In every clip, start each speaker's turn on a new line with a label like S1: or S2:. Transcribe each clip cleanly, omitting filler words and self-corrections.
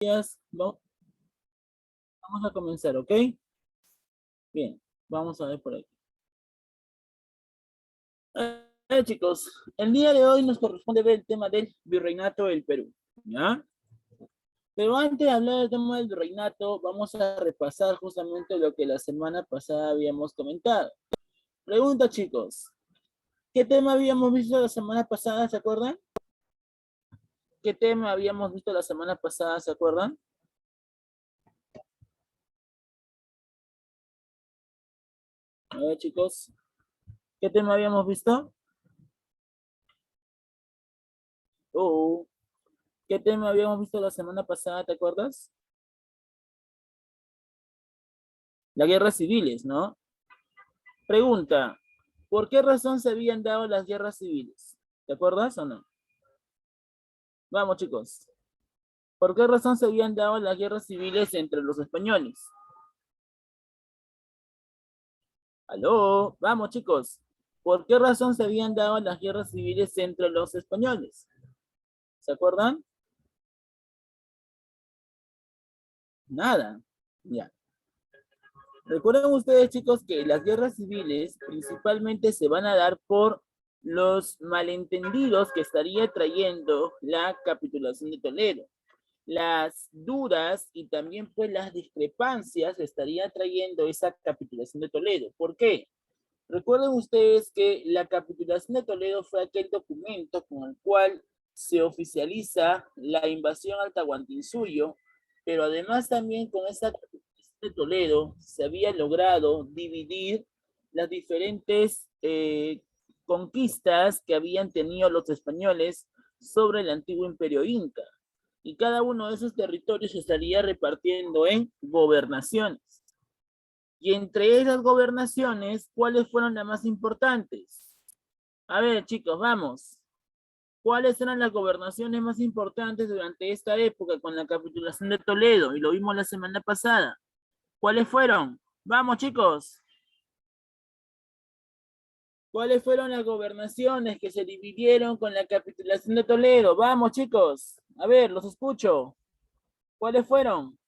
S1: días. Vamos a comenzar, ¿ok? Bien, vamos a ver por aquí. Chicos, el día de hoy nos corresponde ver el tema del virreinato del Perú, ¿ya? Pero antes de hablar del tema del virreinato, vamos a repasar justamente lo que la semana pasada habíamos comentado. Pregunta, chicos, ¿qué tema habíamos visto la semana pasada, se acuerdan? ¿Qué tema habíamos visto la semana pasada, se acuerdan? A ver, chicos, ¿qué tema habíamos visto? ¿Qué tema habíamos visto la semana pasada, te acuerdas? Las guerras civiles, ¿no? Pregunta, ¿por qué razón se habían dado las guerras civiles? ¿Te acuerdas o no? Vamos, chicos. ¿Por qué razón se habían dado las guerras civiles entre los españoles? ¿Aló? Vamos, chicos. ¿Por qué razón se habían dado las guerras civiles entre los españoles? ¿Se acuerdan? Nada. Ya. Recuerden ustedes, chicos, que las guerras civiles principalmente se van a dar por los malentendidos que estaría trayendo la capitulación de Toledo. Las dudas y también pues las discrepancias estaría trayendo esa capitulación de Toledo. ¿Por qué? Recuerden ustedes que la capitulación de Toledo fue aquel documento con el cual se oficializa la invasión al Tahuantinsuyo, pero además también con esta capitulación de Toledo se había logrado dividir las diferentes conquistas que habían tenido los españoles sobre el antiguo imperio inca. Y cada uno de esos territorios se estaría repartiendo en gobernaciones. Y entre esas gobernaciones, ¿cuáles fueron las más importantes? A ver, chicos, vamos. ¿Cuáles eran las gobernaciones más importantes durante esta época con la capitulación de Toledo? Y lo vimos la semana pasada. ¿Cuáles fueron? Vamos, chicos. ¿Cuáles fueron las gobernaciones que se dividieron con la capitulación de Toledo? Vamos, chicos. A ver, los escucho. ¿Cuáles fueron?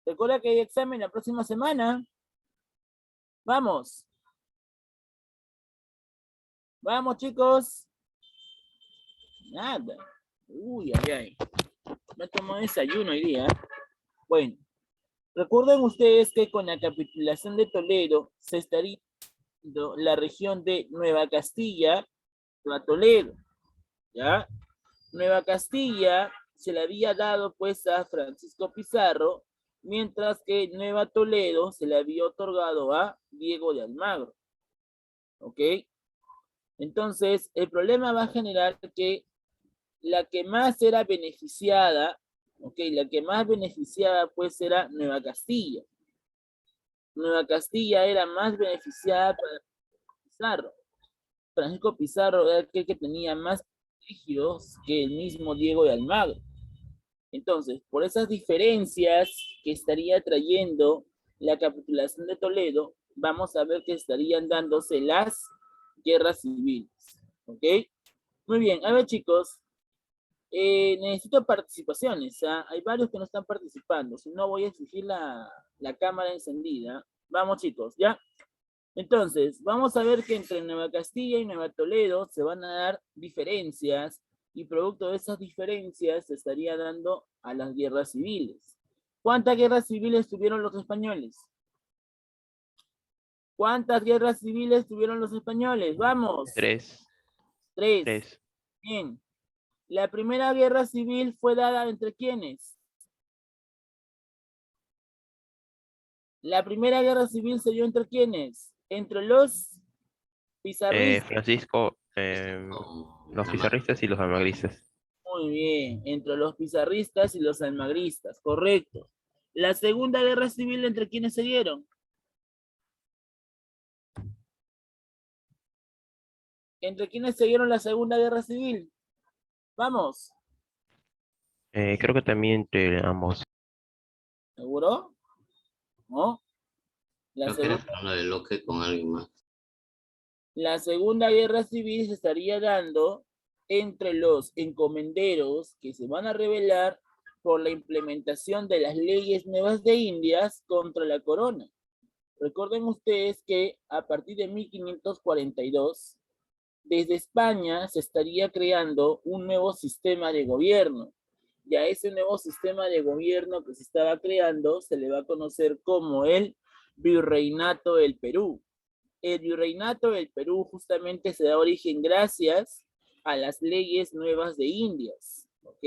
S1: Recuerda que hay examen la próxima semana. Vamos. Vamos, chicos. Nada. Uy, ay, ay. Me tomó desayuno hoy día. Bueno, recuerden ustedes que con la capitulación de Toledo se estaría dando la región de Nueva Castilla a Toledo, ¿ya? Nueva Castilla se le había dado pues a Francisco Pizarro, mientras que Nueva Toledo se le había otorgado a Diego de Almagro, ¿ok? Entonces, el problema va a generar que la que más era beneficiada, ok, la que más beneficiada pues era Nueva Castilla. Nueva Castilla era más beneficiada para Pizarro. Francisco Pizarro era aquel que tenía más privilegios que el mismo Diego de Almagro. Entonces, por esas diferencias que estaría trayendo la capitulación de Toledo, vamos a ver que estarían dándose las guerras civiles. ¿Ok? Muy bien, a ver chicos, necesito participaciones. ¿Ah? Hay varios que no están participando. Si no, voy a exigir la cámara encendida. Vamos, chicos, ¿ya? Entonces, vamos a ver que entre Nueva Castilla y Nueva Toledo se van a dar diferencias y producto de esas diferencias se estaría dando a las guerras civiles. ¿Cuántas guerras civiles tuvieron los españoles? ¿Cuántas guerras civiles tuvieron los españoles? Vamos.
S2: Tres.
S1: Tres. Bien. La primera guerra civil fue dada entre quiénes? La primera guerra civil se dio entre quiénes? Entre los pizarristas.
S2: Francisco, los pizarristas y los almagristas.
S1: Muy bien, entre los pizarristas y los almagristas, correcto. La segunda guerra civil, ¿entre quiénes se dieron? ¿Entre quiénes se dieron la segunda guerra civil? Vamos,
S2: Creo que también entre ambos.
S1: ¿seguro? ¿No? La
S3: Creo que era
S1: segunda,
S3: hablando de Locke con alguien más.
S1: la segunda guerra civil se estaría dando entre los encomenderos que se van a rebelar por la implementación de las leyes nuevas de Indias contra la corona. Recuerden ustedes que a partir de 1542, desde España se estaría creando un nuevo sistema de gobierno. Y a ese nuevo sistema de gobierno que se estaba creando se le va a conocer como el Virreinato del Perú. El Virreinato del Perú justamente se da origen gracias a las leyes nuevas de Indias, ¿ok?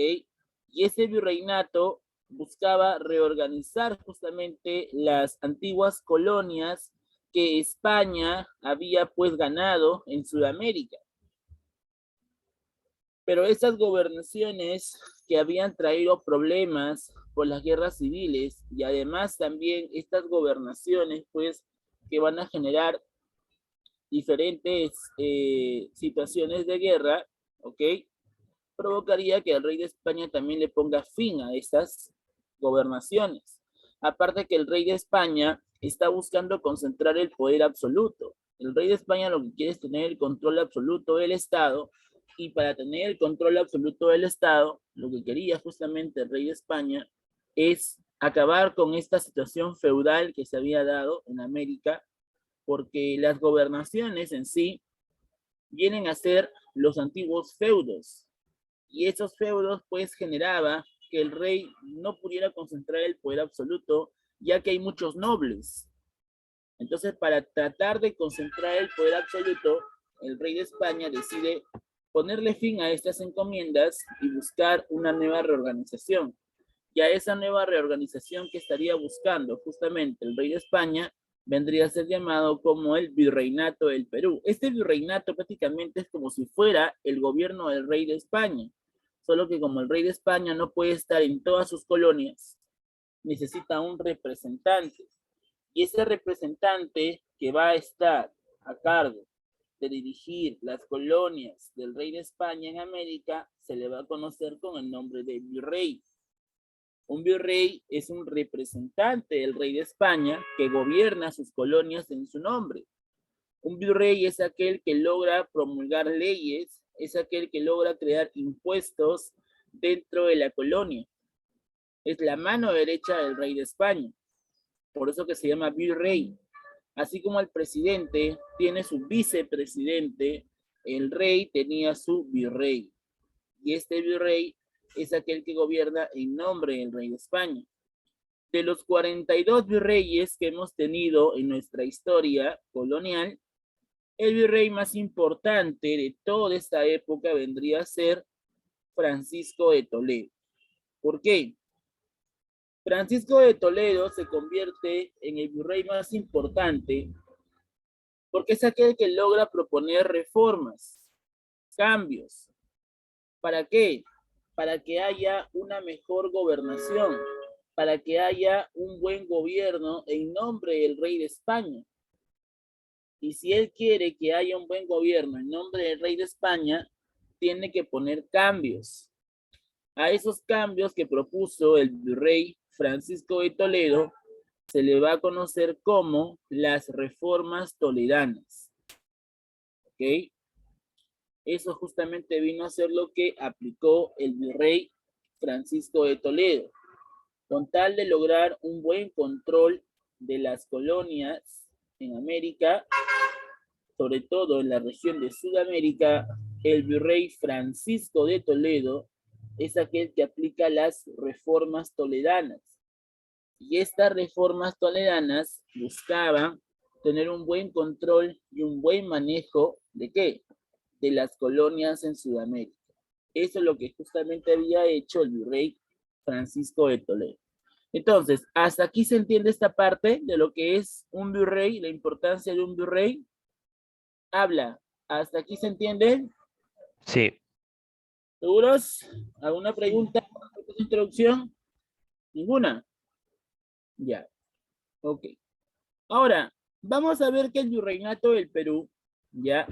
S1: Y ese virreinato buscaba reorganizar justamente las antiguas colonias que España había pues ganado en Sudamérica. Pero esas gobernaciones que habían traído problemas por las guerras civiles y además también estas gobernaciones pues que van a generar diferentes situaciones de guerra, ¿ok? Provocaría que el rey de España también le ponga fin a estas gobernaciones. Aparte que el rey de España está buscando concentrar el poder absoluto. El rey de España lo que quiere es tener el control absoluto del Estado, y para tener el control absoluto del Estado, lo que quería justamente el rey de España es acabar con esta situación feudal que se había dado en América, porque las gobernaciones en sí vienen a ser los antiguos feudos, y esos feudos pues generaba que el rey no pudiera concentrar el poder absoluto, ya que hay muchos nobles. Entonces, para tratar de concentrar el poder absoluto, el rey de España decide ponerle fin a estas encomiendas y buscar una nueva reorganización. Y a esa nueva reorganización que estaría buscando justamente el rey de España vendría a ser llamado como el Virreinato del Perú. Este virreinato prácticamente es como si fuera el gobierno del rey de España, solo que como el rey de España no puede estar en todas sus colonias, necesita un representante. Y ese representante que va a estar a cargo de dirigir las colonias del rey de España en América se le va a conocer con el nombre de virrey. Un virrey es un representante del rey de España que gobierna sus colonias en su nombre. Un virrey es aquel que logra promulgar leyes, es aquel que logra crear impuestos dentro de la colonia. Es la mano derecha del rey de España. Por eso que se llama virrey. Así como el presidente tiene su vicepresidente, el rey tenía su virrey. Y este virrey es aquel que gobierna en nombre del rey de España. De los 42 virreyes que hemos tenido en nuestra historia colonial, el virrey más importante de toda esta época vendría a ser Francisco de Toledo. ¿Por qué? Francisco de Toledo se convierte en el virrey más importante porque es aquel que logra proponer reformas, cambios. ¿Para qué? Para que haya una mejor gobernación, para que haya un buen gobierno en nombre del rey de España. Y si él quiere que haya un buen gobierno en nombre del rey de España, tiene que poner cambios. A esos cambios que propuso el virrey Francisco de Toledo se le va a conocer como las reformas toledanas. ¿Ok? Eso justamente vino a ser lo que aplicó el virrey Francisco de Toledo, con tal de lograr un buen control de las colonias en América, sobre todo en la región de Sudamérica. El virrey Francisco de Toledo es aquel que aplica las reformas toledanas. Y estas reformas toledanas buscaban tener un buen control y un buen manejo ¿de qué? De las colonias en Sudamérica. Eso es lo que justamente había hecho el virrey Francisco de Toledo. Entonces, hasta aquí se entiende esta parte de lo que es un virrey, la importancia de un virrey. Habla, ¿hasta aquí se entiende?
S2: Sí.
S1: ¿Seguros? ¿Alguna pregunta por esta introducción? ¿Ninguna? Ya, ok. Ahora, vamos a ver que el virreinato del Perú, ya,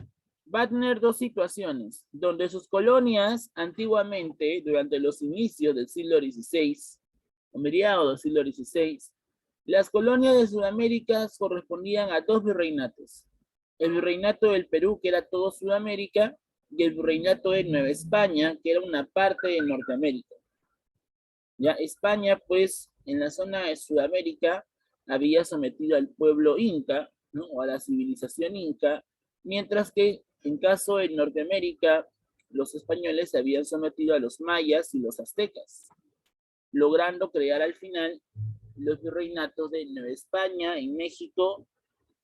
S1: va a tener dos situaciones, donde sus colonias antiguamente, durante los inicios del siglo XVI, o mediados del siglo XVI, las colonias de Sudamérica correspondían a dos virreinatos. El virreinato del Perú, que era todo Sudamérica, y el virreinato de Nueva España, que era una parte de Norteamérica. Ya España, pues, en la zona de Sudamérica había sometido al pueblo inca, ¿no? O a la civilización inca, mientras que en caso de Norteamérica, los españoles se habían sometido a los mayas y los aztecas, logrando crear al final los virreinatos de Nueva España en México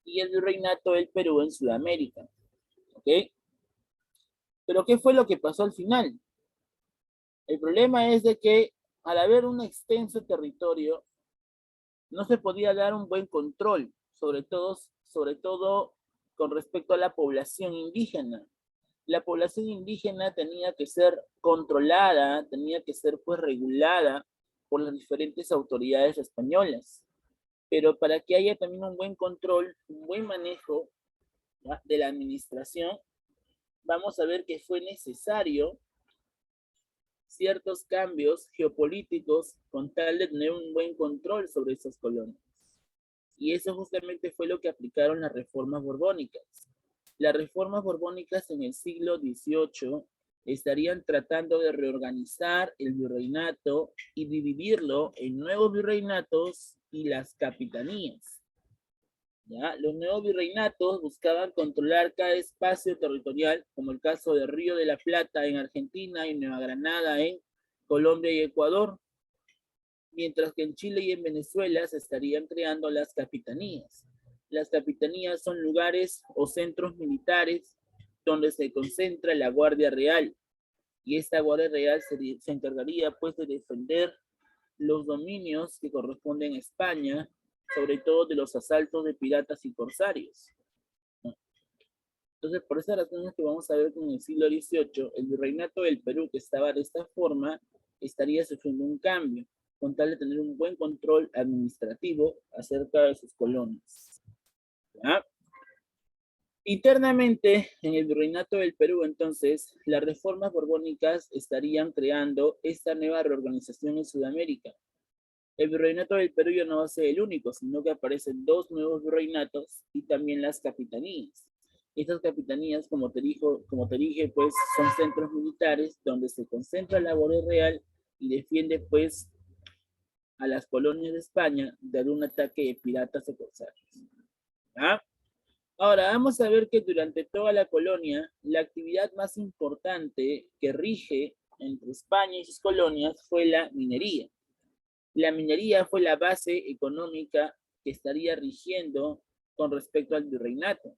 S1: y el virreinato del Perú en Sudamérica. ¿Ok? Pero ¿qué fue lo que pasó al final? El problema es de que al haber un extenso territorio, no se podía dar un buen control, sobre todo con respecto a la población indígena. La población indígena tenía que ser controlada, tenía que ser pues regulada por las diferentes autoridades españolas. Pero para que haya también un buen control, un buen manejo, ¿ya?, de la administración, vamos a ver que fue necesario ciertos cambios geopolíticos con tal de tener un buen control sobre esas colonias. Y eso justamente fue lo que aplicaron las reformas borbónicas. Las reformas borbónicas en el siglo XVIII estarían tratando de reorganizar el virreinato y dividirlo en nuevos virreinatos y las capitanías. ¿Ya? Los nuevos virreinatos buscaban controlar cada espacio territorial, como el caso de Río de la Plata en Argentina y Nueva Granada en Colombia y Ecuador, mientras que en Chile y en Venezuela se estarían creando las capitanías. Las capitanías son lugares o centros militares donde se concentra la Guardia Real, y esta Guardia Real se encargaría pues de defender los dominios que corresponden a España, sobre todo de los asaltos de piratas y corsarios. Entonces, por esas razones que vamos a ver que en el siglo XVIII, el virreinato del Perú, que estaba de esta forma, estaría sufriendo un cambio, con tal de tener un buen control administrativo acerca de sus colonias. ¿Ya? Internamente, en el virreinato del Perú, entonces, las reformas borbónicas estarían creando esta nueva reorganización en Sudamérica. El virreinato del Perú ya no va a ser el único, sino que aparecen dos nuevos virreinatos y también las capitanías. Estas capitanías, como te dije, pues son centros militares donde se concentra la Guardia Real y defiende pues a las colonias de España de algún ataque de piratas o corsarios. ¿Ah? Ahora, vamos a ver que durante toda la colonia, la actividad más importante que rige entre España y sus colonias fue la minería. La minería fue la base económica que estaría rigiendo con respecto al virreinato.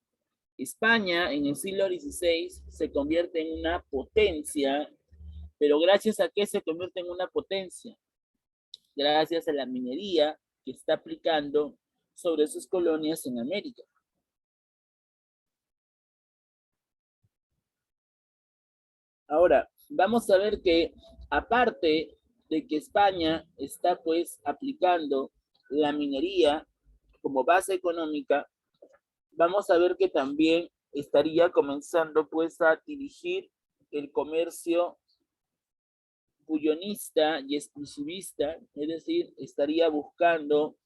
S1: España en el siglo XVI se convierte en una potencia, pero ¿gracias a qué se convierte en una potencia? Gracias a la minería que está aplicando sobre sus colonias en América. Ahora, vamos a ver que aparte de que España está pues aplicando la minería como base económica, vamos a ver que también estaría comenzando pues a dirigir el comercio bullonista y exclusivista, es decir, estaría buscando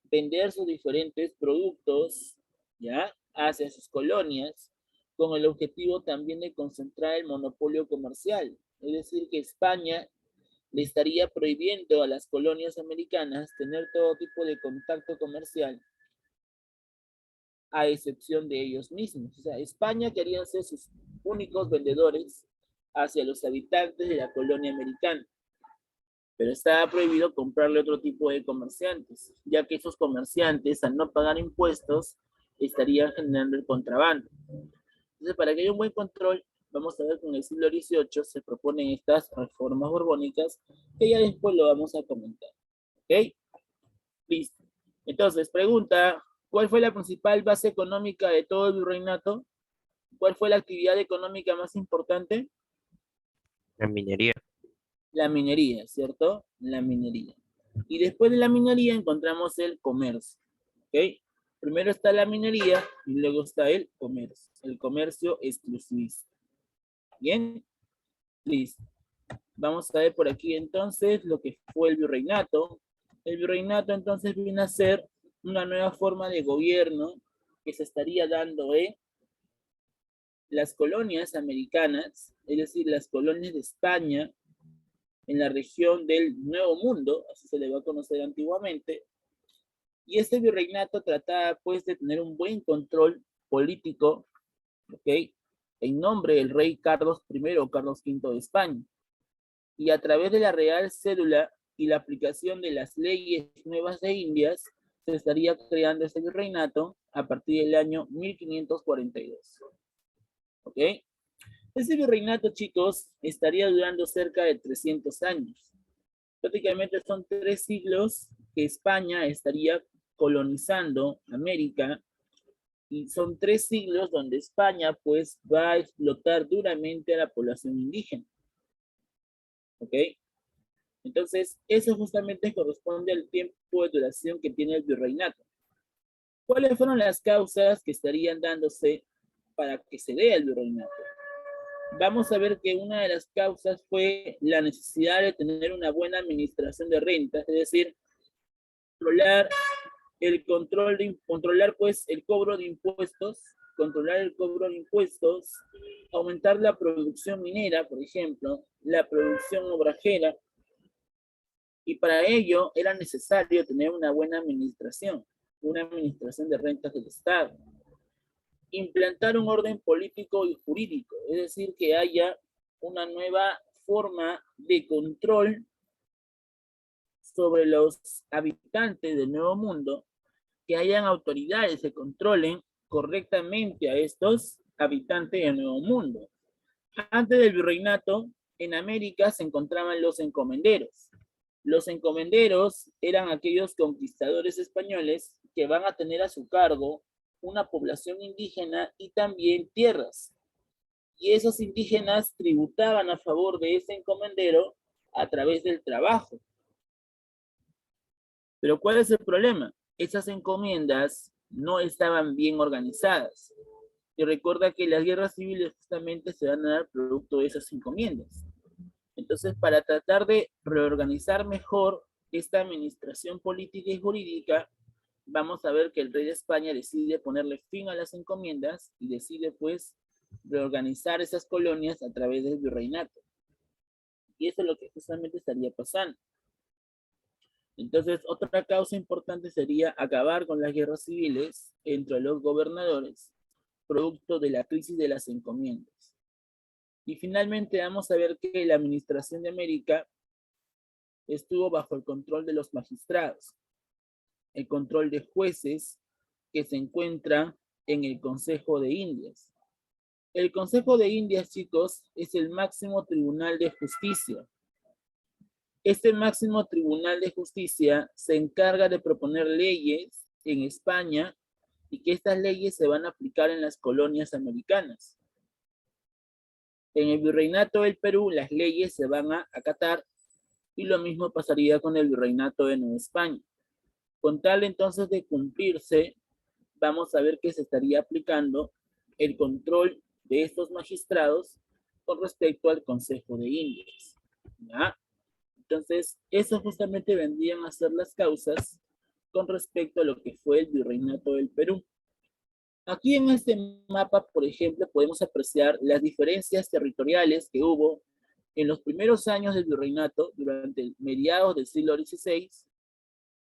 S1: vender sus diferentes productos, ¿ya?, hacia sus colonias, con el objetivo también de concentrar el monopolio comercial. Es decir, que España le estaría prohibiendo a las colonias americanas tener todo tipo de contacto comercial, a excepción de ellos mismos. O sea, España quería ser sus únicos vendedores hacia los habitantes de la colonia americana, pero estaba prohibido comprarle otro tipo de comerciantes, ya que esos comerciantes, al no pagar impuestos, estarían generando el contrabando. Entonces, para que haya un buen control, vamos a ver que en el siglo XVIII se proponen estas reformas borbónicas, que ya después lo vamos a comentar. ¿Ok? Listo. Entonces, pregunta, ¿cuál fue la principal base económica de todo el virreinato? ¿Cuál fue la actividad económica más importante?
S2: La minería.
S1: La minería, ¿cierto? La minería. Y después de la minería encontramos el comercio. ¿Ok? Primero está la minería y luego está el comercio exclusivista. ¿Bien? Listo. Vamos a ver por aquí entonces lo que fue el virreinato. El virreinato entonces viene a ser una nueva forma de gobierno que se estaría dando en las colonias americanas, es decir, las colonias de España en la región del Nuevo Mundo, así se le va a conocer antiguamente, y este virreinato trataba pues de tener un buen control político, ¿ok? En nombre del rey Carlos I o Carlos V de España, y a través de la Real Cédula y la aplicación de las leyes nuevas de Indias, se estaría creando este virreinato a partir del año 1542. ¿Ok? Este virreinato, chicos, estaría durando cerca de 300 años. Prácticamente son 3 siglos que España estaría colonizando América, y son 3 siglos donde España pues va a explotar duramente a la población indígena. ¿Ok? Entonces, eso justamente corresponde al tiempo de duración que tiene el virreinato. ¿Cuáles fueron las causas que estarían dándose para que se dé el virreinato? Vamos a ver que una de las causas fue la necesidad de tener una buena administración de rentas, es decir, controlar controlar pues el cobro de impuestos, aumentar la producción minera, por ejemplo, la producción obrajera, y para ello era necesario tener una buena administración, una administración de rentas del Estado. Implantar un orden político y jurídico, es decir, que haya una nueva forma de control sobre los habitantes del Nuevo Mundo, que hayan autoridades que controlen correctamente a estos habitantes del Nuevo Mundo. Antes del virreinato, en América se encontraban los encomenderos. Los encomenderos eran aquellos conquistadores españoles que van a tener a su cargo una población indígena y también tierras. Y esos indígenas tributaban a favor de ese encomendero a través del trabajo. Pero ¿cuál es el problema? Esas encomiendas no estaban bien organizadas. Y recuerda que las guerras civiles justamente se van a dar producto de esas encomiendas. Entonces, para tratar de reorganizar mejor esta administración política y jurídica, vamos a ver que el rey de España decide ponerle fin a las encomiendas y decide pues reorganizar esas colonias a través del virreinato. Y eso es lo que justamente estaría pasando. Entonces, otra causa importante sería acabar con las guerras civiles entre los gobernadores, producto de la crisis de las encomiendas. Y finalmente vamos a ver que la administración de América estuvo bajo el control de los magistrados, el control de jueces que se encuentran en el Consejo de Indias. El Consejo de Indias, chicos, es el máximo tribunal de justicia. Este máximo tribunal de justicia se encarga de proponer leyes en España y que estas leyes se van a aplicar en las colonias americanas. En el virreinato del Perú, las leyes se van a acatar y lo mismo pasaría con el virreinato de Nueva España. Con tal entonces de cumplirse, vamos a ver que se estaría aplicando el control de estos magistrados con respecto al Consejo de Indias. ¿Ya? Entonces, eso justamente vendrían a ser las causas con respecto a lo que fue el virreinato del Perú. Aquí en este mapa, por ejemplo, podemos apreciar las diferencias territoriales que hubo en los primeros años del virreinato durante el mediados del siglo XVI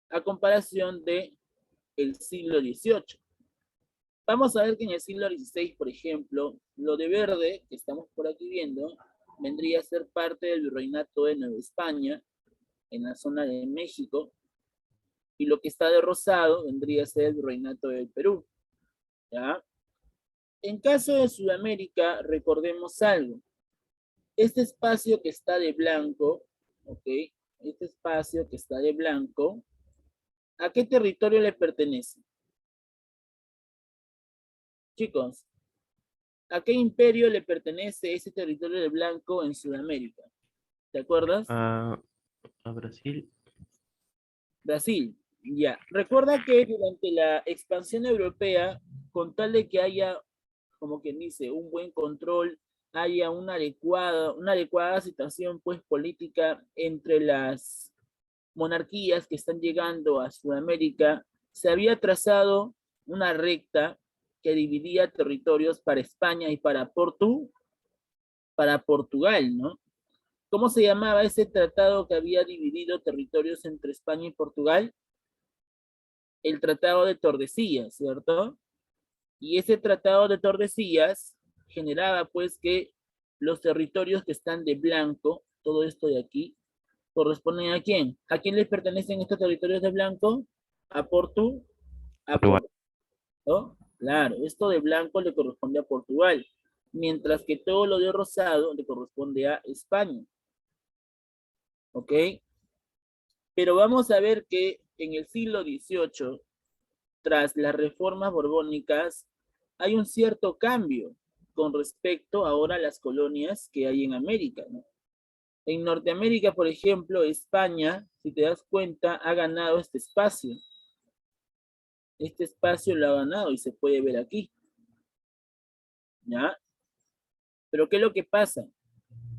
S1: a comparación de el siglo XVIII. Vamos a ver que en el siglo XVI, por ejemplo, lo de verde que estamos por aquí viendo vendría a ser parte del virreinato de Nueva España en la zona de México, y lo que está de rosado vendría a ser el virreinato del Perú. ¿Ya? En caso de Sudamérica, recordemos algo. Este espacio que está de blanco, ¿ok? Este espacio que está de blanco, ¿a qué territorio le pertenece? Chicos, ¿a qué imperio le pertenece ese territorio de blanco en Sudamérica? ¿Te acuerdas?
S2: A Brasil.
S1: Brasil, ya. Recuerda que durante la expansión europea, con tal de que haya, como quien dice, un buen control, haya una adecuada situación pues política entre las monarquías que están llegando a Sudamérica, se había trazado una recta que dividía territorios para España y para Portugal, ¿no? ¿Cómo se llamaba ese tratado que había dividido territorios entre España y Portugal? El Tratado de Tordesillas, ¿cierto? Y ese Tratado de Tordesillas generaba pues que los territorios que están de blanco, todo esto de aquí, corresponden ¿a quién? ¿A quién les pertenecen estos territorios de blanco? A
S2: Portugal.
S1: Portugal, ¿no? Claro, esto de blanco le corresponde a Portugal, mientras que todo lo de rosado le corresponde a España, ¿ok? Pero vamos a ver que en el siglo XVIII, tras las reformas borbónicas, hay un cierto cambio con respecto ahora a las colonias que hay en América, ¿no? En Norteamérica, por ejemplo, España, si te das cuenta, ha ganado este espacio. Este espacio lo ha ganado y se puede ver aquí, ¿ya? Pero ¿qué es lo que pasa?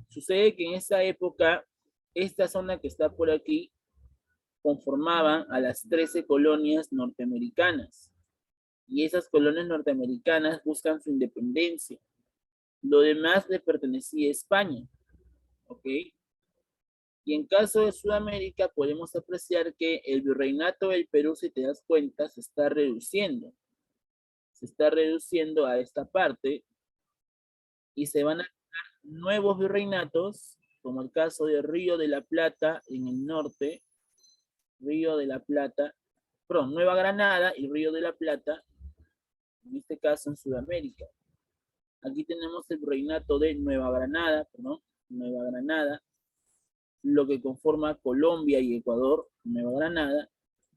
S1: Sucede que en esa época, esta zona que está por aquí conformaban a las 13 colonias norteamericanas. Y esas colonias norteamericanas buscan su independencia. Lo demás le pertenecía a España, ¿ok? Y en caso de Sudamérica podemos apreciar que el virreinato del Perú, si te das cuenta, se está reduciendo. Se está reduciendo a esta parte y se van a crear nuevos virreinatos, como el caso de Río de la Plata en el norte, Río de la Plata, perdón, Nueva Granada y Río de la Plata, en este caso en Sudamérica. Aquí tenemos el virreinato de Nueva Granada, perdón, Nueva Granada, lo que conforma Colombia y Ecuador, Nueva Granada,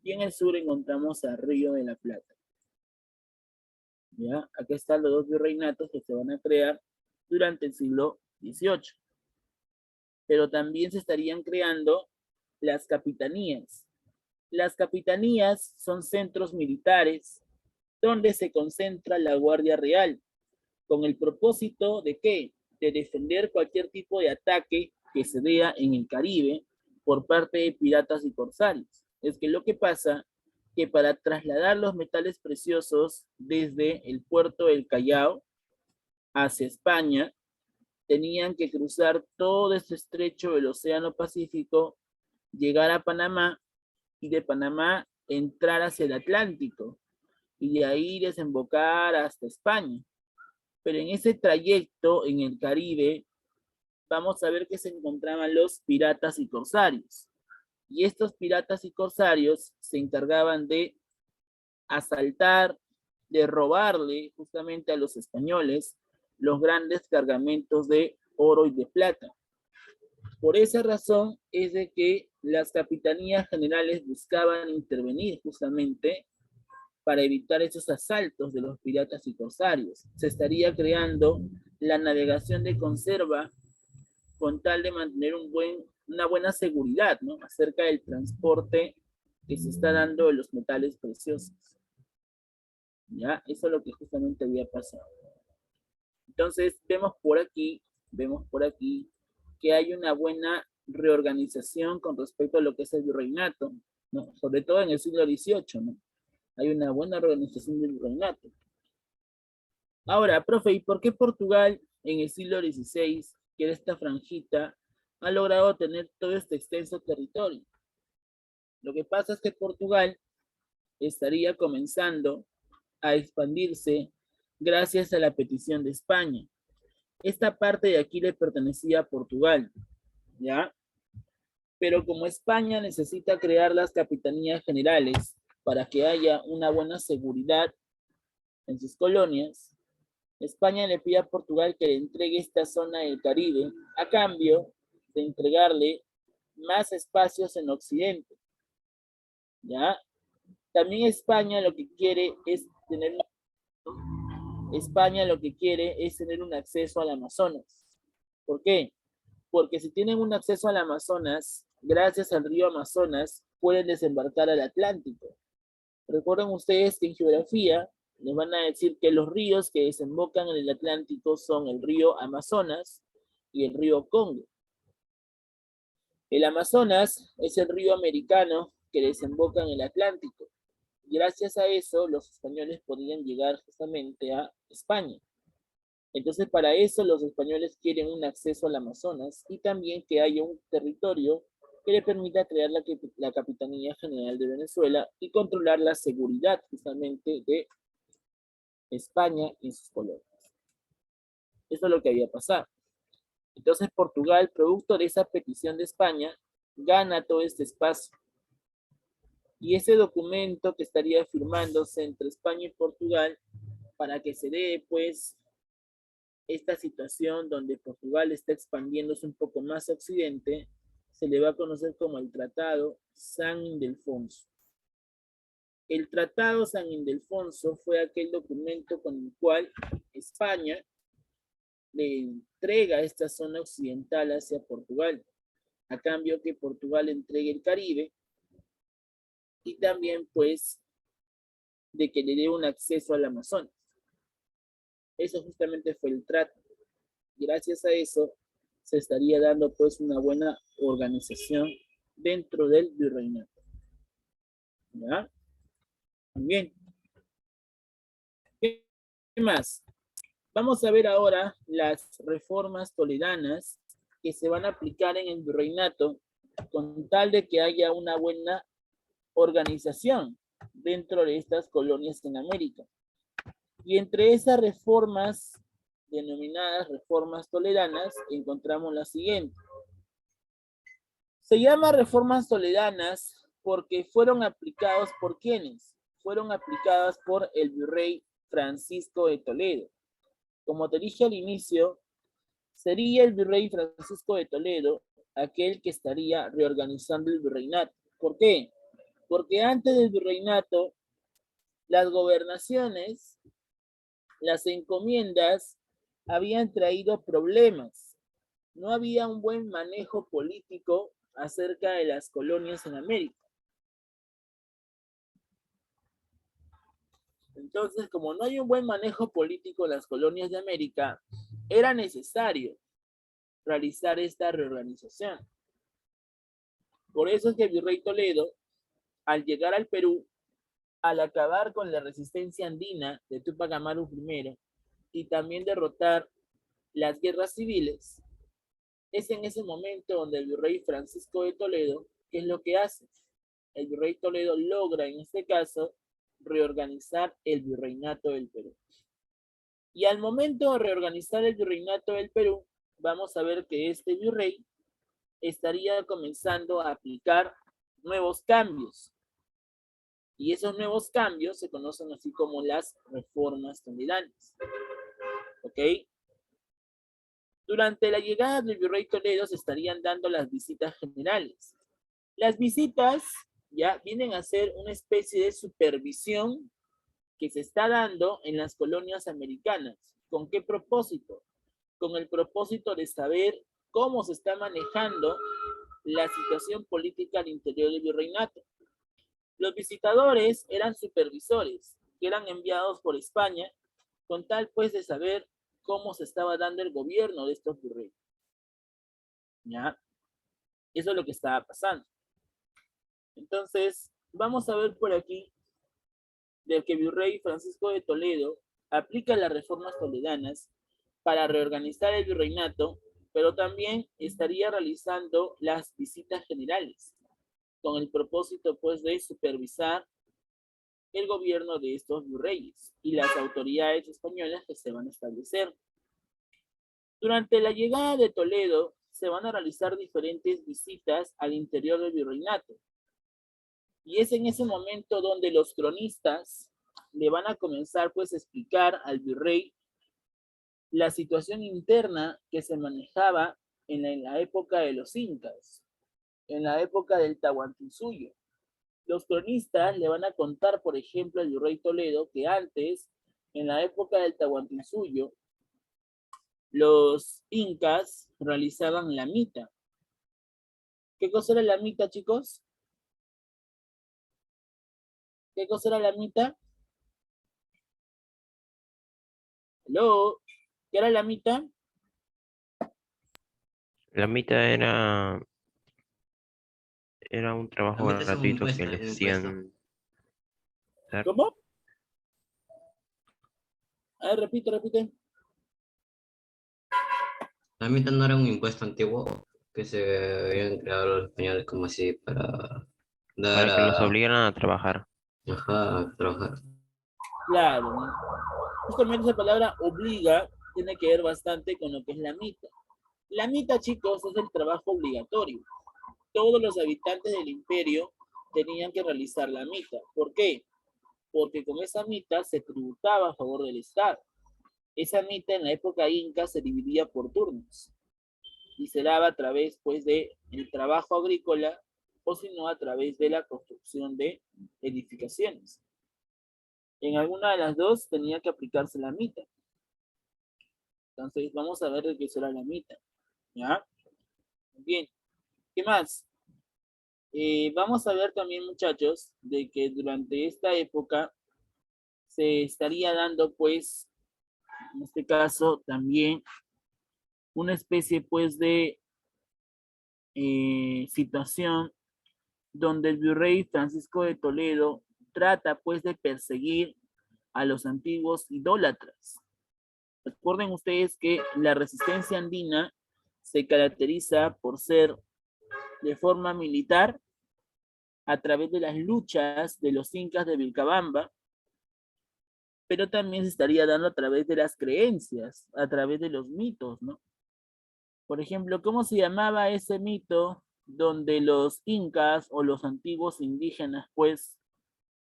S1: y en el sur encontramos a Río de la Plata. ¿Ya? Aquí están los dos virreinatos que se van a crear durante el siglo XVIII. Pero también se estarían creando las capitanías. Las capitanías son centros militares donde se concentra la Guardia Real, con el propósito de ¿qué? De defender cualquier tipo de ataque que se vea en el Caribe por parte de piratas y corsarios. Es que lo que pasa que para trasladar los metales preciosos desde el puerto del Callao hacia España, tenían que cruzar todo ese estrecho del Océano Pacífico, llegar a Panamá y de Panamá entrar hacia el Atlántico y de ahí desembocar hasta España. Pero en ese trayecto en el Caribe, vamos a ver que se encontraban los piratas y corsarios. Y estos piratas y corsarios se encargaban de asaltar, de robarle justamente a los españoles los grandes cargamentos de oro y de plata. Por esa razón es de que las capitanías generales buscaban intervenir justamente para evitar esos asaltos de los piratas y corsarios. Se estaría creando la navegación de conserva con tal de mantener una buena seguridad, ¿no? Acerca del transporte que se está dando de los metales preciosos. ¿Ya? Eso es lo que justamente había pasado. Entonces, vemos por aquí que hay una buena reorganización con respecto a lo que es el virreinato, ¿no? Sobre todo en el siglo XVIII, ¿no? Hay una buena organización del virreinato. Ahora, profe, ¿y por qué Portugal en el siglo XVI, que era esta franjita, ha logrado tener todo este extenso territorio? Lo que pasa es que Portugal estaría comenzando a expandirse gracias a la petición de España. Esta parte de aquí le pertenecía a Portugal, ¿ya? Pero como España necesita crear las capitanías generales para que haya una buena seguridad en sus colonias, España le pide a Portugal que le entregue esta zona del Caribe a cambio de entregarle más espacios en Occidente, ¿ya? También España lo que quiere es tener un acceso al Amazonas. ¿Por qué? Porque si tienen un acceso al Amazonas, gracias al río Amazonas, pueden desembarcar al Atlántico. Recuerden ustedes que en geografía les van a decir que los ríos que desembocan en el Atlántico son el río Amazonas y el río Congo. El Amazonas es el río americano que desemboca en el Atlántico. Gracias a eso, los españoles podían llegar justamente a España. Entonces, para eso los españoles quieren un acceso al Amazonas y también que haya un territorio que le permita crear la Capitanía General de Venezuela y controlar la seguridad justamente de España y sus colonias. Eso es lo que había pasado. Entonces Portugal, producto de esa petición de España, gana todo este espacio. Y ese documento que estaría firmándose entre España y Portugal para que se dé, pues, esta situación donde Portugal está expandiéndose un poco más a occidente, se le va a conocer como el Tratado San Ildefonso. El Tratado San Ildefonso fue aquel documento con el cual España le entrega esta zona occidental hacia Portugal, a cambio que Portugal entregue el Caribe y también pues de que le dé un acceso al Amazonas. Eso justamente fue el trato. Gracias a eso se estaría dando pues una buena organización dentro del virreinato. ¿Ya? Bien. ¿Qué más? Vamos a ver ahora las reformas toledanas que se van a aplicar en el virreinato con tal de que haya una buena organización dentro de estas colonias en América. Y entre esas reformas denominadas reformas toledanas encontramos la siguiente. Se llama reformas toledanas porque fueron aplicados por quienes? Fueron aplicadas por el virrey Francisco de Toledo. Como te dije al inicio, sería el virrey Francisco de Toledo aquel que estaría reorganizando el virreinato. ¿Por qué? Porque antes del virreinato, las gobernaciones, las encomiendas, habían traído problemas. No había un buen manejo político acerca de las colonias en América. Entonces, como no hay un buen manejo político en las colonias de América, era necesario realizar esta reorganización. Por eso es que el virrey Toledo, al llegar al Perú, al acabar con la resistencia andina de Túpac Amaru I y también derrotar las guerras civiles, es en ese momento donde el virrey Francisco de Toledo, ¿qué es lo que hace? El virrey Toledo logra, en este caso, reorganizar el virreinato del Perú. Y al momento de reorganizar el virreinato del Perú, vamos a ver que este virrey estaría comenzando a aplicar nuevos cambios. Y esos nuevos cambios se conocen así como las reformas toledanas. ¿Ok? Durante la llegada del virrey Toledo se estarían dando las visitas generales. Las visitas ya vienen a ser una especie de supervisión que se está dando en las colonias americanas. ¿Con qué propósito? Con el propósito de saber cómo se está manejando la situación política al interior del virreinato. Los visitadores eran supervisores que eran enviados por España con tal pues de saber cómo se estaba dando el gobierno de estos virreyes. ¿Ya? Eso es lo que estaba pasando. Entonces, vamos a ver por aquí del que el virrey Francisco de Toledo aplica las reformas toledanas para reorganizar el virreinato, pero también estaría realizando las visitas generales con el propósito pues de supervisar el gobierno de estos virreyes y las autoridades españolas que se van a establecer. Durante la llegada de Toledo se van a realizar diferentes visitas al interior del virreinato. Y es en ese momento donde los cronistas le van a comenzar pues a explicar al virrey la situación interna que se manejaba en la época de los incas, en la época del Tahuantinsuyo. Los cronistas le van a contar, por ejemplo, al virrey Toledo que antes, en la época del Tahuantinsuyo, los incas realizaban la mita. ¿Qué cosa era la mita, chicos? ¿Qué cosa era la mita? ¿Hello? ¿Qué era la mita?
S2: La mitad era un
S3: La
S2: trabajo
S3: meta es un
S2: gratuito que
S3: impuesto,
S2: le
S3: un impuesto.
S2: hacían hacer.
S1: ¿Cómo? A ver, repite.
S3: La mitad no era un impuesto antiguo que se habían creado los españoles como así para dar
S2: para que los
S3: a,
S2: obligaran a trabajar.
S3: ajá, a trabajar.
S1: Claro, ¿no? Justamente esa palabra obliga tiene que ver bastante con lo que es la mita. La mita, chicos, es el trabajo obligatorio. Todos los habitantes del imperio tenían que realizar la mita. ¿Por qué? Porque con esa mita se tributaba a favor del Estado. Esa mita en la época inca se dividía por turnos y se daba a través pues de el trabajo agrícola o si no a través de la construcción de edificaciones. En alguna de las dos tenía que aplicarse la mita. Entonces vamos a ver de qué será la mita. ¿Ya? Bien. ¿Qué más? Vamos a ver también, muchachos, de que durante esta época se estaría dando, pues, en este caso, también una especie, pues, de situación donde el virrey Francisco de Toledo trata, pues, de perseguir a los antiguos idólatras. Recuerden ustedes que la resistencia andina se caracteriza por ser de forma militar a través de las luchas de los incas de Vilcabamba, pero también se estaría dando a través de las creencias, a través de los mitos, ¿no? Por ejemplo, ¿cómo se llamaba ese mito donde los incas o los antiguos indígenas, pues,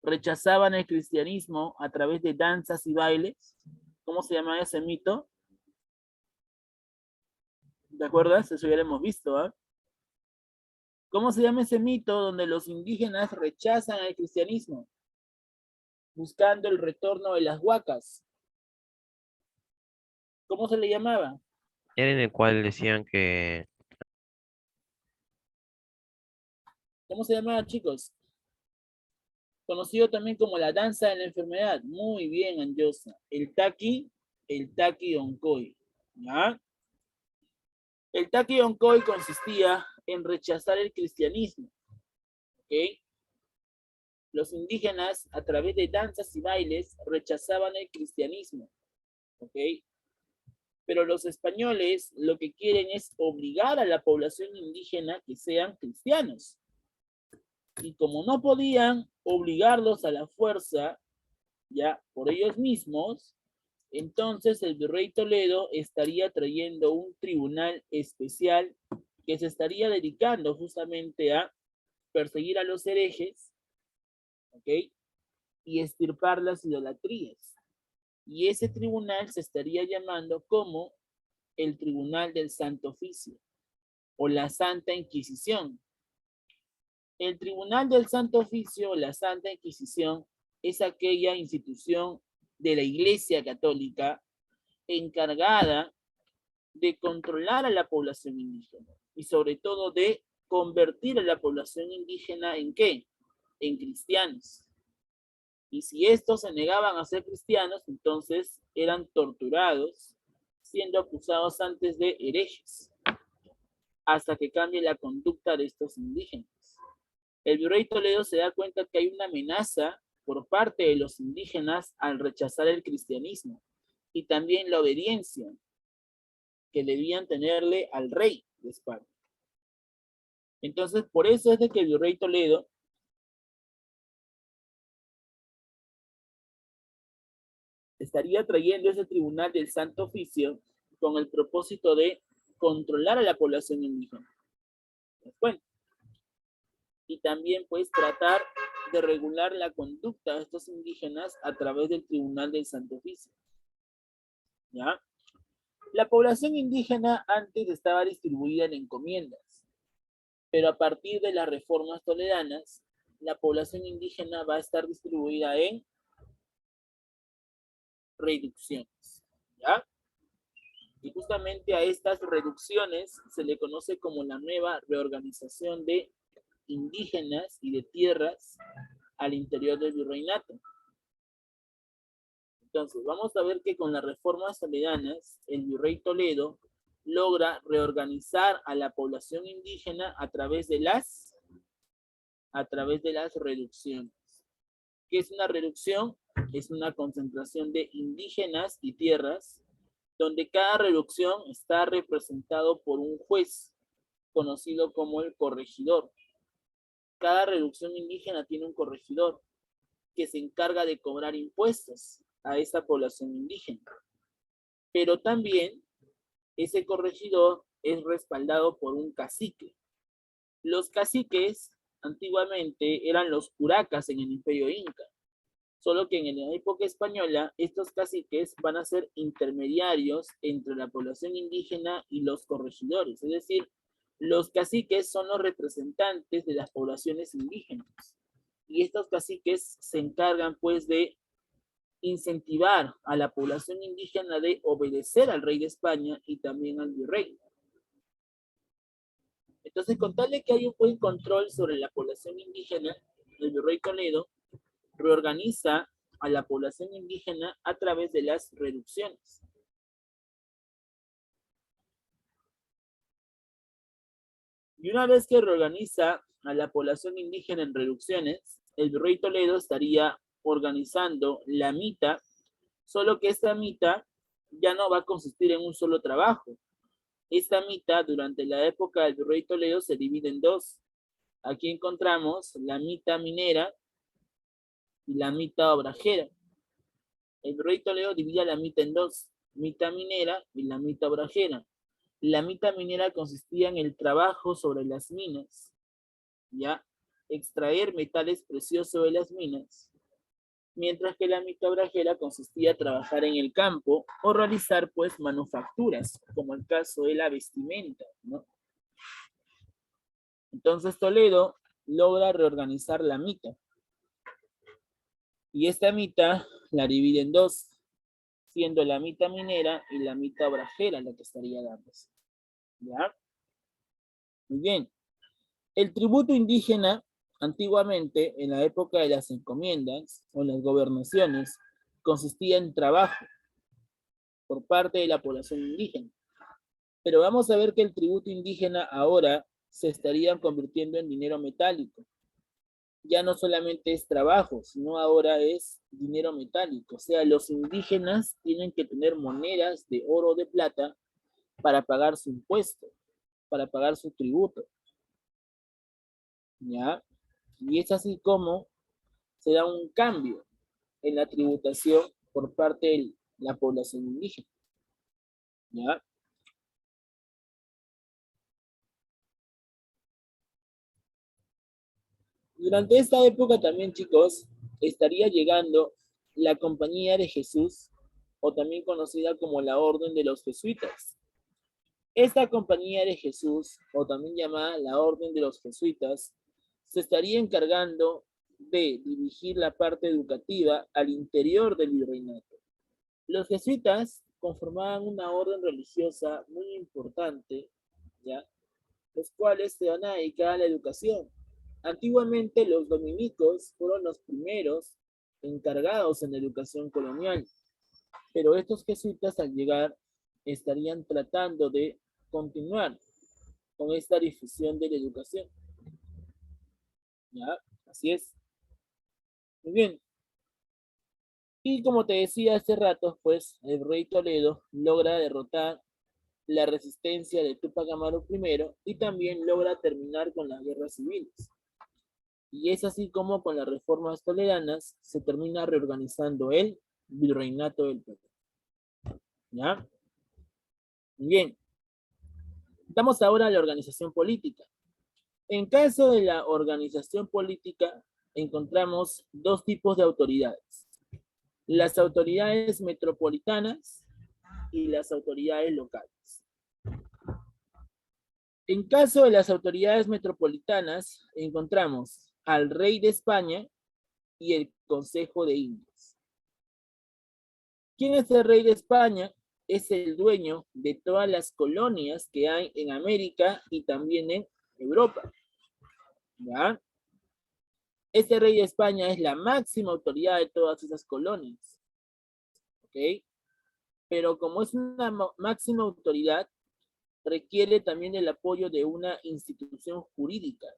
S1: rechazaban el cristianismo a través de danzas y bailes? ¿Cómo se llama ese mito? ¿Te acuerdas? Eso ya lo hemos visto, ¿ah? ¿Cómo se llama ese mito donde los indígenas rechazan el cristianismo, buscando el retorno de las huacas? ¿Cómo se le llamaba?
S2: Era en el cual decían que
S1: ¿Cómo se llamaba, chicos? Conocido también como la danza de la enfermedad. Muy bien, Anjosa. El Taki Onkoi. ¿Ya? El Taki Onkoi consistía en rechazar el cristianismo. ¿Ok? Los indígenas, a través de danzas y bailes, rechazaban el cristianismo. ¿Ok? Pero los españoles lo que quieren es obligar a la población indígena que sean cristianos. Y como no podían obligarlos a la fuerza, ya por ellos mismos, entonces el virrey Toledo estaría trayendo un tribunal especial que se estaría dedicando justamente a perseguir a los herejes, ¿ok? Y extirpar las idolatrías. Y ese tribunal se estaría llamando como el Tribunal del Santo Oficio o la Santa Inquisición. El Tribunal del Santo Oficio o la Santa Inquisición es aquella institución de la Iglesia Católica encargada de controlar a la población indígena y sobre todo de convertir a la población indígena ¿en qué? En cristianos. Y si estos se negaban a ser cristianos, entonces eran torturados, siendo acusados antes de herejes, hasta que cambie la conducta de estos indígenas. El virrey Toledo se da cuenta que hay una amenaza por parte de los indígenas al rechazar el cristianismo y también la obediencia que debían tenerle al rey de España. Entonces, por eso es de que el virrey Toledo estaría trayendo ese tribunal del Santo Oficio con el propósito de controlar a la población indígena. Bueno, y también pues tratar de regular la conducta de estos indígenas a través del tribunal del Santo Oficio. ¿Ya? La población indígena antes estaba distribuida en encomiendas, pero a partir de las reformas toledanas, la población indígena va a estar distribuida en reducciones. ¿Ya? Y justamente a estas reducciones se le conoce como la nueva reorganización de indígenas y de tierras al interior del virreinato. Entonces, vamos a ver que con las reformas toledanas, el virrey Toledo logra reorganizar a la población indígena a través de las reducciones. ¿Qué es una reducción? Es una concentración de indígenas y tierras donde cada reducción está representado por un juez, conocido como el corregidor. Cada reducción indígena tiene un corregidor que se encarga de cobrar impuestos a esa población indígena. Pero también ese corregidor es respaldado por un cacique. Los caciques antiguamente eran los curacas en el Imperio Inca, solo que en la época española estos caciques van a ser intermediarios entre la población indígena y los corregidores, es decir, los caciques son los representantes de las poblaciones indígenas y estos caciques se encargan pues de incentivar a la población indígena de obedecer al rey de España y también al virrey. Entonces, con tal de que haya un buen control sobre la población indígena, el virrey Toledo reorganiza a la población indígena a través de las reducciones. Y una vez que reorganiza a la población indígena en reducciones, el virrey Toledo estaría organizando la mita, solo que esta mita ya no va a consistir en un solo trabajo. Esta mita, durante la época del virrey Toledo, se divide en dos. Aquí encontramos la mita minera y la mita obrajera. El virrey Toledo divide la mita en dos, mita minera y la mita obrajera. La mita minera consistía en el trabajo sobre las minas, ya, extraer metales preciosos de las minas, mientras que la mita obrajera consistía en trabajar en el campo o realizar pues manufacturas, como el caso de la vestimenta, ¿no? Entonces Toledo logra reorganizar la mita. Y esta mita la divide en dos, siendo la mita minera y la mita obrajera la que estaría dándose. ¿Ya? Muy bien. El tributo indígena, antiguamente, en la época de las encomiendas o las gobernaciones, consistía en trabajo por parte de la población indígena. Pero vamos a ver que el tributo indígena ahora se estaría convirtiendo en dinero metálico. Ya no solamente es trabajo, sino ahora es dinero metálico. O sea, los indígenas tienen que tener monedas de oro o de plata para pagar su impuesto, para pagar su tributo. ¿Ya? Y es así como se da un cambio en la tributación por parte de la población indígena. ¿Ya? Durante esta época también, chicos, estaría llegando la Compañía de Jesús, o también conocida como la Orden de los Jesuitas. Esta Compañía de Jesús, o también llamada la Orden de los Jesuitas, se estaría encargando de dirigir la parte educativa al interior del virreinato. Los jesuitas conformaban una orden religiosa muy importante, ¿ya? Los cuales se van a dedicar a la educación. Antiguamente los dominicos fueron los primeros encargados en la educación colonial, pero estos jesuitas al llegar estarían tratando de continuar con esta difusión de la educación. ¿Ya? Así es. Muy bien. Y como te decía hace rato, pues el rey Toledo logra derrotar la resistencia de Túpac Amaru I y también logra terminar con las guerras civiles. Y es así como con las reformas toleranas se termina reorganizando el virreinato del Perú. ¿Ya? Bien. Vamos ahora a la organización política. En caso de la organización política, encontramos dos tipos de autoridades. Las autoridades metropolitanas y las autoridades locales. En caso de las autoridades metropolitanas, encontramos al rey de España y el Consejo de Indias. ¿Quién es el rey de España? Es el dueño de todas las colonias que hay en América y también en Europa. ¿Ya? Este rey de España es la máxima autoridad de todas esas colonias. ¿Ok? Pero como es una máxima autoridad, requiere también el apoyo de una institución jurídica.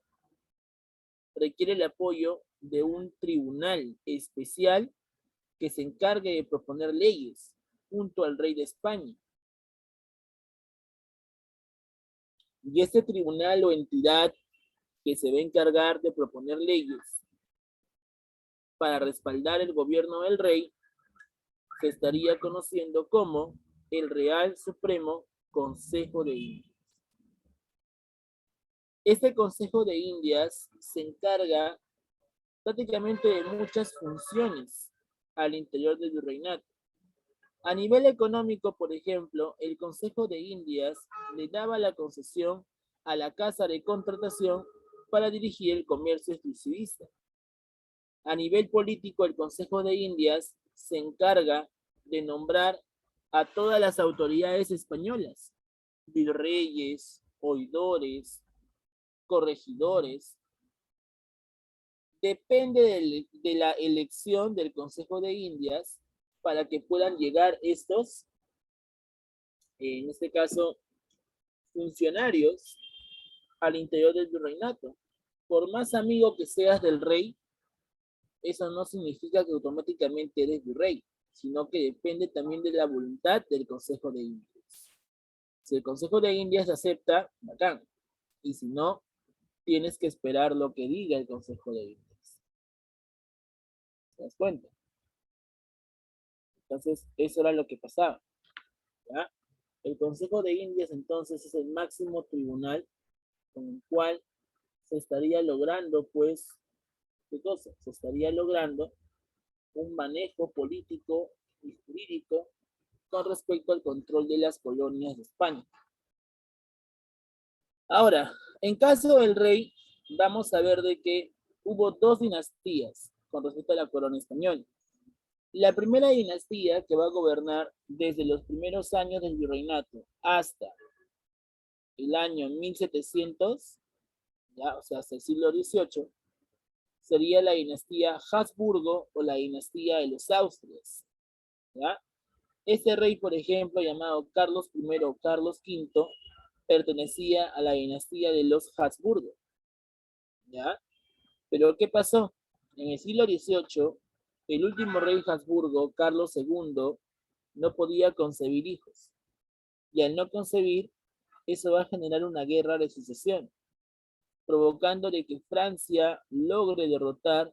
S1: Requiere el apoyo de un tribunal especial que se encargue de proponer leyes junto al rey de España. Y este tribunal o entidad que se va a encargar de proponer leyes para respaldar el gobierno del rey se estaría conociendo como el Real Supremo Consejo de Indias. Este Consejo de Indias se encarga prácticamente de muchas funciones al interior del virreinato. A nivel económico, por ejemplo, el Consejo de Indias le daba la concesión a la Casa de Contratación para dirigir el comercio exclusivista. A nivel político, el Consejo de Indias se encarga de nombrar a todas las autoridades españolas, virreyes, oidores, corregidores. Depende de la elección del Consejo de Indias para que puedan llegar estos, en este caso, funcionarios al interior del virreinato. Por más amigo que seas del rey, eso no significa que automáticamente eres virrey, sino que depende también de la voluntad del Consejo de Indias. Si el Consejo de Indias acepta, bacán. Y si no, tienes que esperar lo que diga el Consejo de Indias. ¿Te das cuenta? Entonces, eso era lo que pasaba. ¿Ya? El Consejo de Indias entonces es el máximo tribunal con el cual se estaría logrando, pues, ¿qué cosa? Se estaría logrando un manejo político y jurídico con respecto al control de las colonias de España. Ahora, en caso del rey, vamos a ver de que hubo dos dinastías con respecto a la corona española. La primera dinastía que va a gobernar desde los primeros años del virreinato hasta el año 1700, ya, o sea, hasta el siglo XVIII, sería la dinastía Habsburgo o la dinastía de los Austrias. ¿Ya? Este rey, por ejemplo, llamado Carlos I o Carlos V, pertenecía a la dinastía de los Habsburgo. ¿Ya? Pero ¿qué pasó? En el siglo XVIII, el último rey Habsburgo, Carlos II, no podía concebir hijos. Y al no concebir, eso va a generar una guerra de sucesión, provocando de que Francia logre derrotar,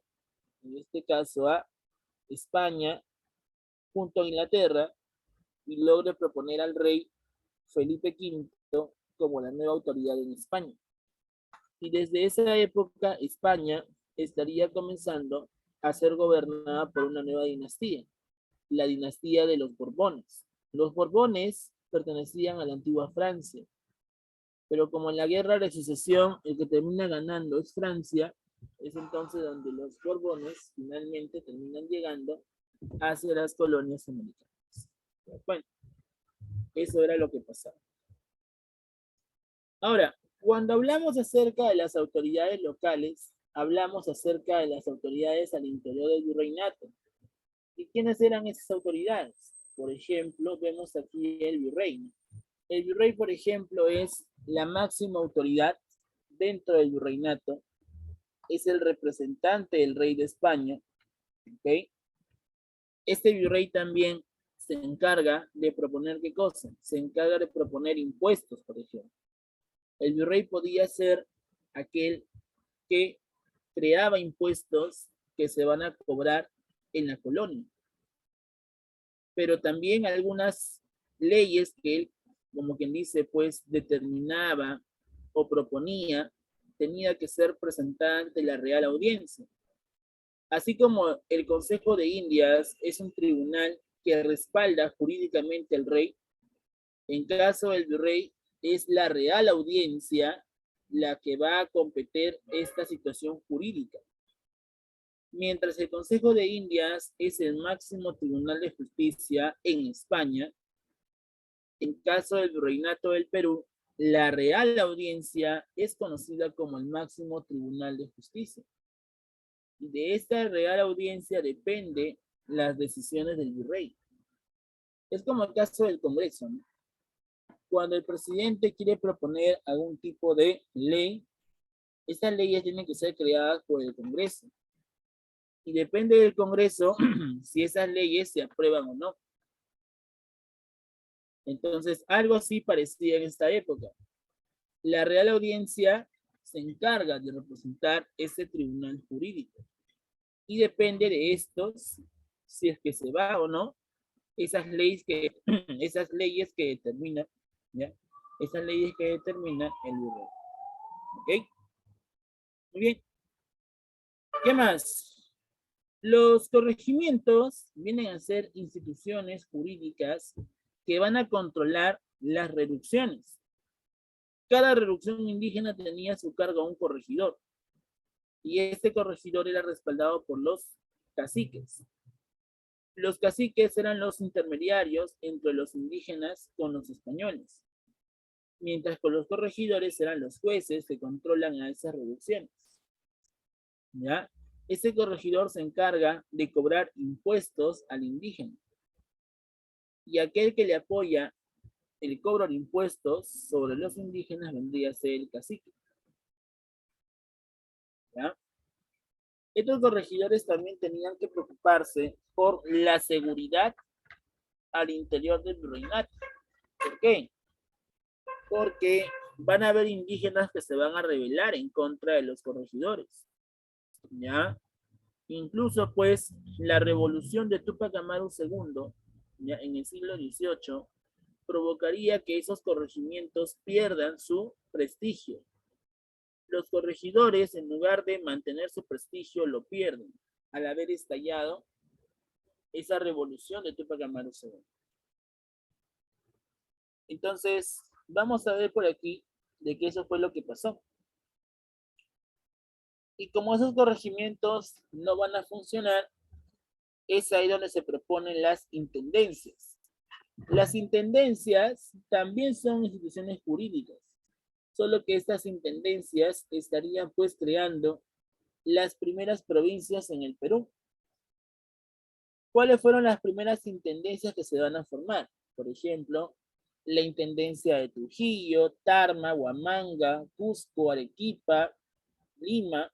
S1: en este caso, a España junto a Inglaterra y logre proponer al rey Felipe V como la nueva autoridad en España. Y desde esa época España estaría comenzando a ser gobernada por una nueva dinastía, la dinastía de los Borbones. Los Borbones pertenecían a la antigua Francia, pero como en la guerra de sucesión el que termina ganando es Francia, es entonces donde los Borbones finalmente terminan llegando hacia las colonias americanas. Bueno, eso era lo que pasaba. Ahora, cuando hablamos acerca de las autoridades locales, hablamos acerca de las autoridades al interior del virreinato. ¿Y quiénes eran esas autoridades? Por ejemplo, vemos aquí el virrey. El virrey, por ejemplo, es la máxima autoridad dentro del virreinato. Es el representante del rey de España. ¿Okay? Este virrey también se encarga de proponer ¿qué cosa? Se encarga de proponer impuestos, por ejemplo. El virrey podía ser aquel que creaba impuestos que se van a cobrar en la colonia. Pero también algunas leyes que él, como quien dice, pues determinaba o proponía, tenía que ser presentada ante la Real Audiencia. Así como el Consejo de Indias es un tribunal que respalda jurídicamente al rey, en caso del virrey es la Real Audiencia la que va a competir esta situación jurídica. Mientras el Consejo de Indias es el máximo tribunal de justicia en España, en caso del Virreinato del Perú, la Real Audiencia es conocida como el máximo tribunal de justicia. Y de esta Real Audiencia depende las decisiones del virrey. Es como el caso del Congreso, ¿no? Cuando el presidente quiere proponer algún tipo de ley, estas leyes tienen que ser creadas por el Congreso. Y depende del Congreso si esas leyes se aprueban o no. Entonces, algo así parecía en esta época. La Real Audiencia se encarga de representar ese tribunal jurídico y depende de estos si es que se va o no esas leyes que esas leyes que determinan, ¿ya? Esas leyes que determina el virrey. ¿Ok? Muy bien. ¿Qué más? Los corregimientos vienen a ser instituciones jurídicas que van a controlar las reducciones. Cada reducción indígena tenía a su cargo un corregidor y este corregidor era respaldado por los caciques. Los caciques eran los intermediarios entre los indígenas con los españoles, mientras que los corregidores eran los jueces que controlan a esas reducciones. ¿Ya? Ese corregidor se encarga de cobrar impuestos al indígena y aquel que le apoya el cobro de impuestos sobre los indígenas vendría a ser el cacique. ¿Ya? Estos corregidores también tenían que preocuparse por la seguridad al interior del virreinato. ¿Por qué? Porque van a haber indígenas que se van a rebelar en contra de los corregidores. ¿Ya? Incluso, pues, la revolución de Túpac Amaru II, ¿ya? En el siglo XVIII, provocaría que esos corregimientos pierdan su prestigio. Los corregidores, en lugar de mantener su prestigio, lo pierden al haber estallado esa revolución de Túpac Amaru II. Entonces, vamos a ver por aquí de que eso fue lo que pasó. Y como esos corregimientos no van a funcionar, es ahí donde se proponen las intendencias. Las intendencias también son instituciones jurídicas, solo que estas intendencias estarían pues creando las primeras provincias en el Perú. ¿Cuáles fueron las primeras intendencias que se van a formar? Por ejemplo, la intendencia de Trujillo, Tarma, Huamanga, Cusco, Arequipa, Lima.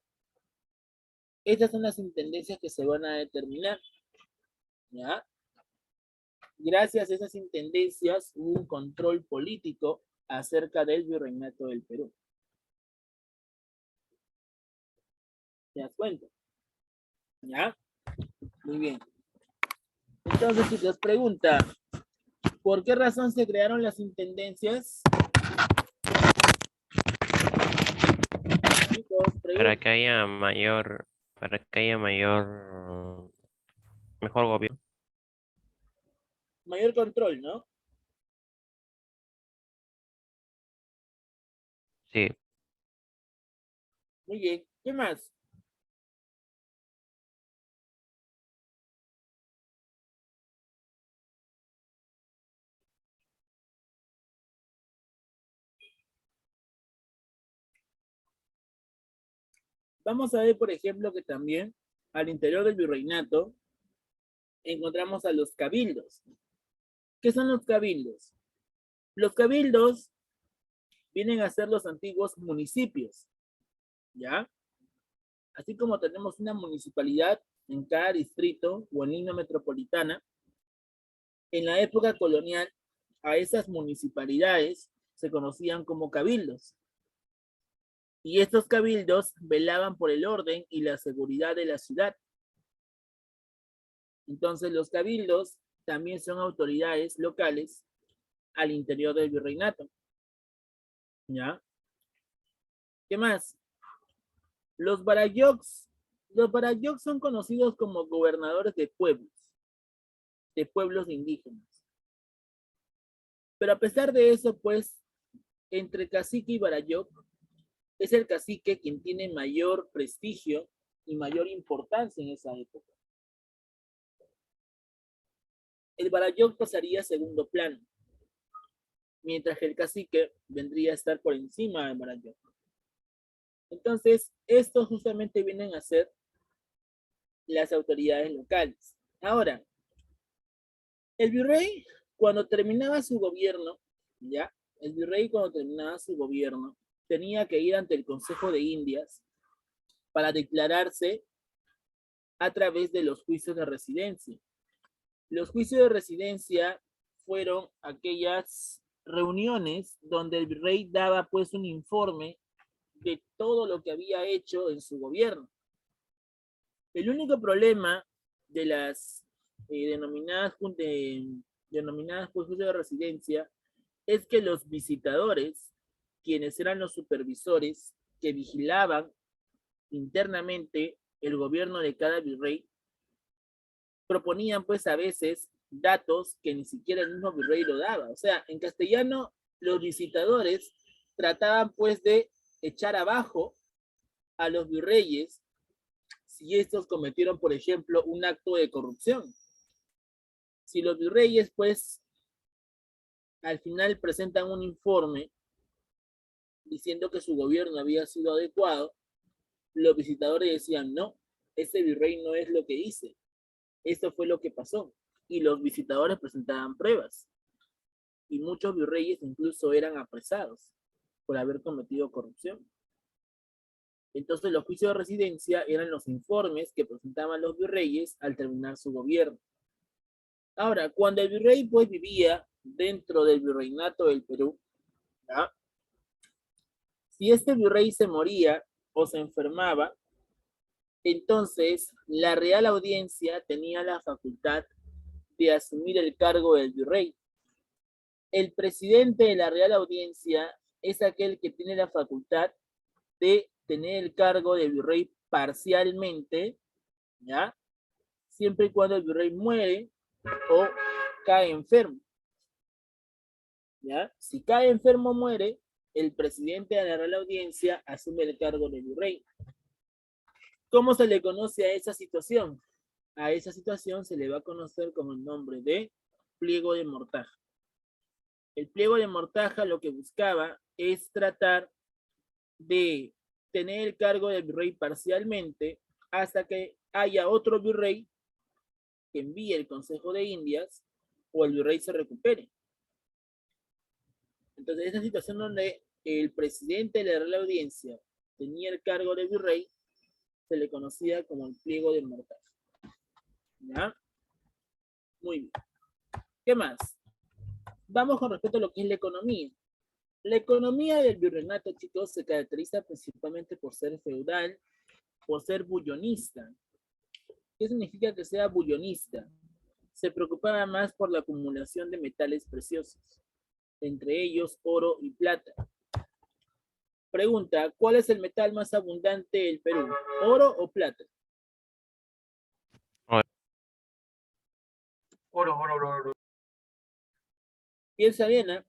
S1: Estas son las intendencias que se van a determinar. ¿Ya? Gracias a esas intendencias hubo un control político acerca del virreinato del Perú. ¿Te das cuenta? ¿Ya? Muy bien. Entonces, si te os pregunta, ¿por qué razón se crearon las intendencias? Chicos,
S2: Para que haya mayor, mejor gobierno.
S1: mayor control, ¿no?
S2: Sí,
S1: Muy bien. ¿Qué más? Vamos a ver, por ejemplo, que también al interior del virreinato encontramos a los cabildos. ¿Qué son los cabildos? Los cabildos vienen a ser los antiguos municipios, ¿ya? Así como tenemos una municipalidad en cada distrito o en línea metropolitana, en la época colonial a esas municipalidades se conocían como cabildos. Y estos cabildos velaban por el orden y la seguridad de la ciudad. Entonces los cabildos también son autoridades locales al interior del virreinato. ¿Ya? ¿Qué más? Los barayoks. Los barayoks son conocidos como gobernadores de pueblos indígenas. Pero a pesar de eso, pues, entre cacique y barayok, es el cacique quien tiene mayor prestigio y mayor importancia en esa época. El barayok pasaría a segundo plano, mientras que el cacique vendría a estar por encima del barayok. Entonces, estos justamente vienen a ser las autoridades locales. Ahora, el virrey, cuando terminaba su gobierno, ¿ya? El virrey cuando terminaba su gobierno, tenía que ir ante el Consejo de Indias para declararse a través de los juicios de residencia. Los juicios de residencia fueron aquellas reuniones donde el virrey daba pues un informe de todo lo que había hecho en su gobierno. El único problema de las denominadas pues, juicios de residencia es que los visitadores, quienes eran los supervisores que vigilaban internamente el gobierno de cada virrey, proponían pues a veces datos que ni siquiera el mismo virrey lo daba. O sea, en castellano, los visitadores trataban pues de echar abajo a los virreyes si estos cometieron, por ejemplo, un acto de corrupción. Si los virreyes pues al final presentan un informe diciendo que su gobierno había sido adecuado, los visitadores decían, no, ese virrey no es lo que dice, esto fue lo que pasó. Y los visitadores presentaban pruebas. Y muchos virreyes incluso eran apresados por haber cometido corrupción. Entonces los juicios de residencia eran los informes que presentaban los virreyes al terminar su gobierno. Ahora, cuando el virrey pues vivía dentro del virreinato del Perú, ¿ya? Si este virrey se moría o se enfermaba, entonces la Real Audiencia tenía la facultad de asumir el cargo del virrey. El presidente de la Real Audiencia es aquel que tiene la facultad de tener el cargo de virrey parcialmente, ¿ya? Siempre y cuando el virrey muere o cae enfermo, ¿ya? Si cae enfermo o muere, el presidente de la Real Audiencia asume el cargo de virrey. ¿Cómo se le conoce a esa situación? A esa situación se le va a conocer con el nombre de pliego de mortaja. El pliego de mortaja lo que buscaba es tratar de tener el cargo del virrey parcialmente hasta que haya otro virrey que envíe el Consejo de Indias o el virrey se recupere. Entonces, esa situación donde el presidente de la Real Audiencia tenía el cargo de virrey, se le conocía como el pliego de mortaja. ¿Ya? Muy bien. ¿Qué más? Vamos con respecto a lo que es la economía. La economía del virreinato, chicos, se caracteriza principalmente por ser feudal, por ser bullonista. ¿Qué significa que sea bullonista? Se preocupaba más por la acumulación de metales preciosos, entre ellos oro y plata. Pregunta, ¿cuál es el metal más abundante del Perú? ¿Oro o plata?
S4: Oro.
S1: Piensa bien, ¿eh?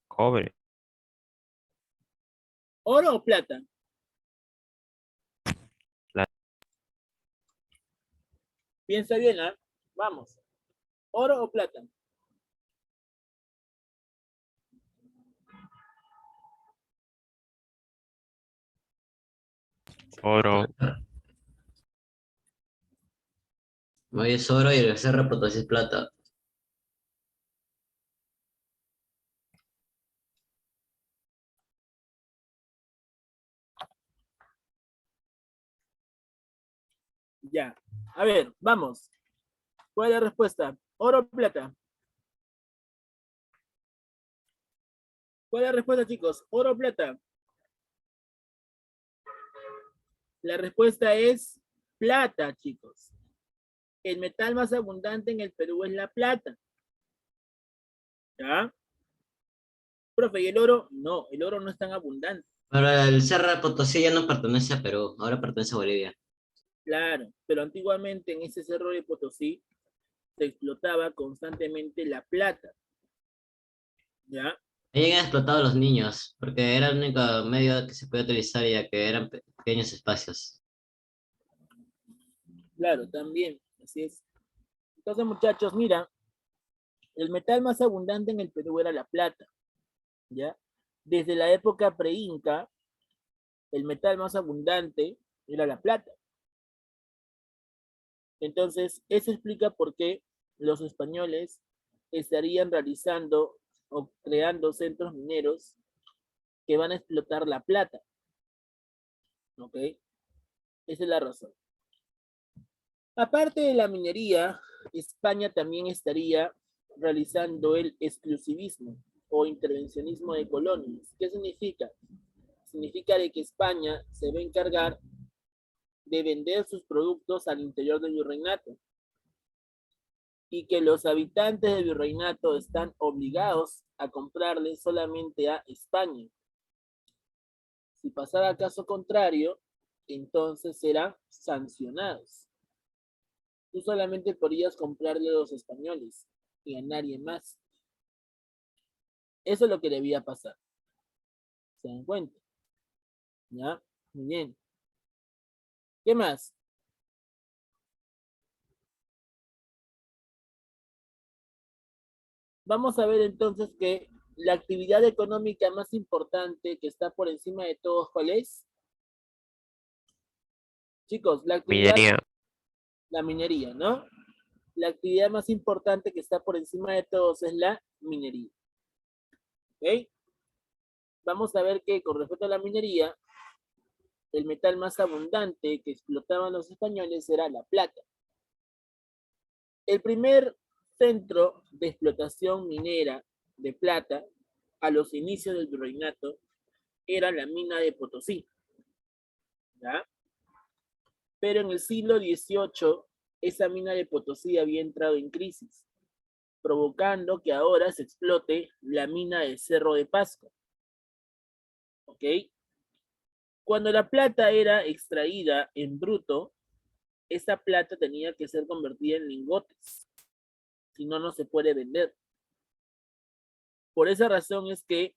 S2: Cobre.
S1: ¿Oro o plata?
S2: Plata.
S1: Piensa bien, ¿eh? Vamos. ¿Oro o plata?
S2: Oro.
S3: Hoy es oro y el Cerro Potosí es plata.
S1: Ya. A ver, vamos. ¿Cuál es la respuesta? ¿Oro o plata? ¿Cuál es la respuesta, chicos? ¿Oro o plata? La respuesta es plata, chicos. El metal más abundante en el Perú es la plata. ¿Ya? Profe, ¿y el oro? No, el oro no es tan abundante.
S3: Ahora el Cerro Potosí ya no pertenece a Perú, ahora pertenece a Bolivia.
S1: Claro, pero antiguamente en ese cerro de Potosí se explotaba constantemente la plata. ¿Ya?
S3: Ahí han explotado a los niños, porque era el único medio que se podía utilizar ya que eran pequeños espacios.
S1: Claro, también. Así es. Entonces, muchachos, mira, el metal más abundante en el Perú era la plata. ¿Ya? Desde la época pre-inca, el metal más abundante era la plata. Entonces, eso explica por qué los españoles estarían realizando o creando centros mineros que van a explotar la plata. ¿Ok? Esa es la razón. Aparte de la minería, España también estaría realizando el exclusivismo o intervencionismo de colonias. ¿Qué significa? Significa de que España se va a encargar de vender sus productos al interior del virreinato y que los habitantes del virreinato están obligados a comprarle solamente a España. Si pasara caso contrario, entonces serán sancionados. Tú solamente podrías comprarle a los españoles y a nadie más. Eso es lo que debía pasar. ¿Se dan cuenta? ¿Ya? Muy bien. ¿Qué más? Vamos a ver entonces que la actividad económica más importante que está por encima de todos, ¿cuál es? Chicos,
S2: Minería.
S1: la minería, ¿no? La actividad más importante que está por encima de todos es la minería. ¿Ok? Vamos a ver que con respecto a la minería, el metal más abundante que explotaban los españoles era la plata. El primer centro de explotación minera de plata a los inicios del virreinato era la mina de Potosí. ¿Ya? Pero en el siglo XVIII, esa mina de Potosí había entrado en crisis, provocando que ahora se explote la mina del Cerro de Pasco. ¿Ok? Cuando la plata era extraída en bruto, esa plata tenía que ser convertida en lingotes, si no, no se puede vender. Por esa razón es que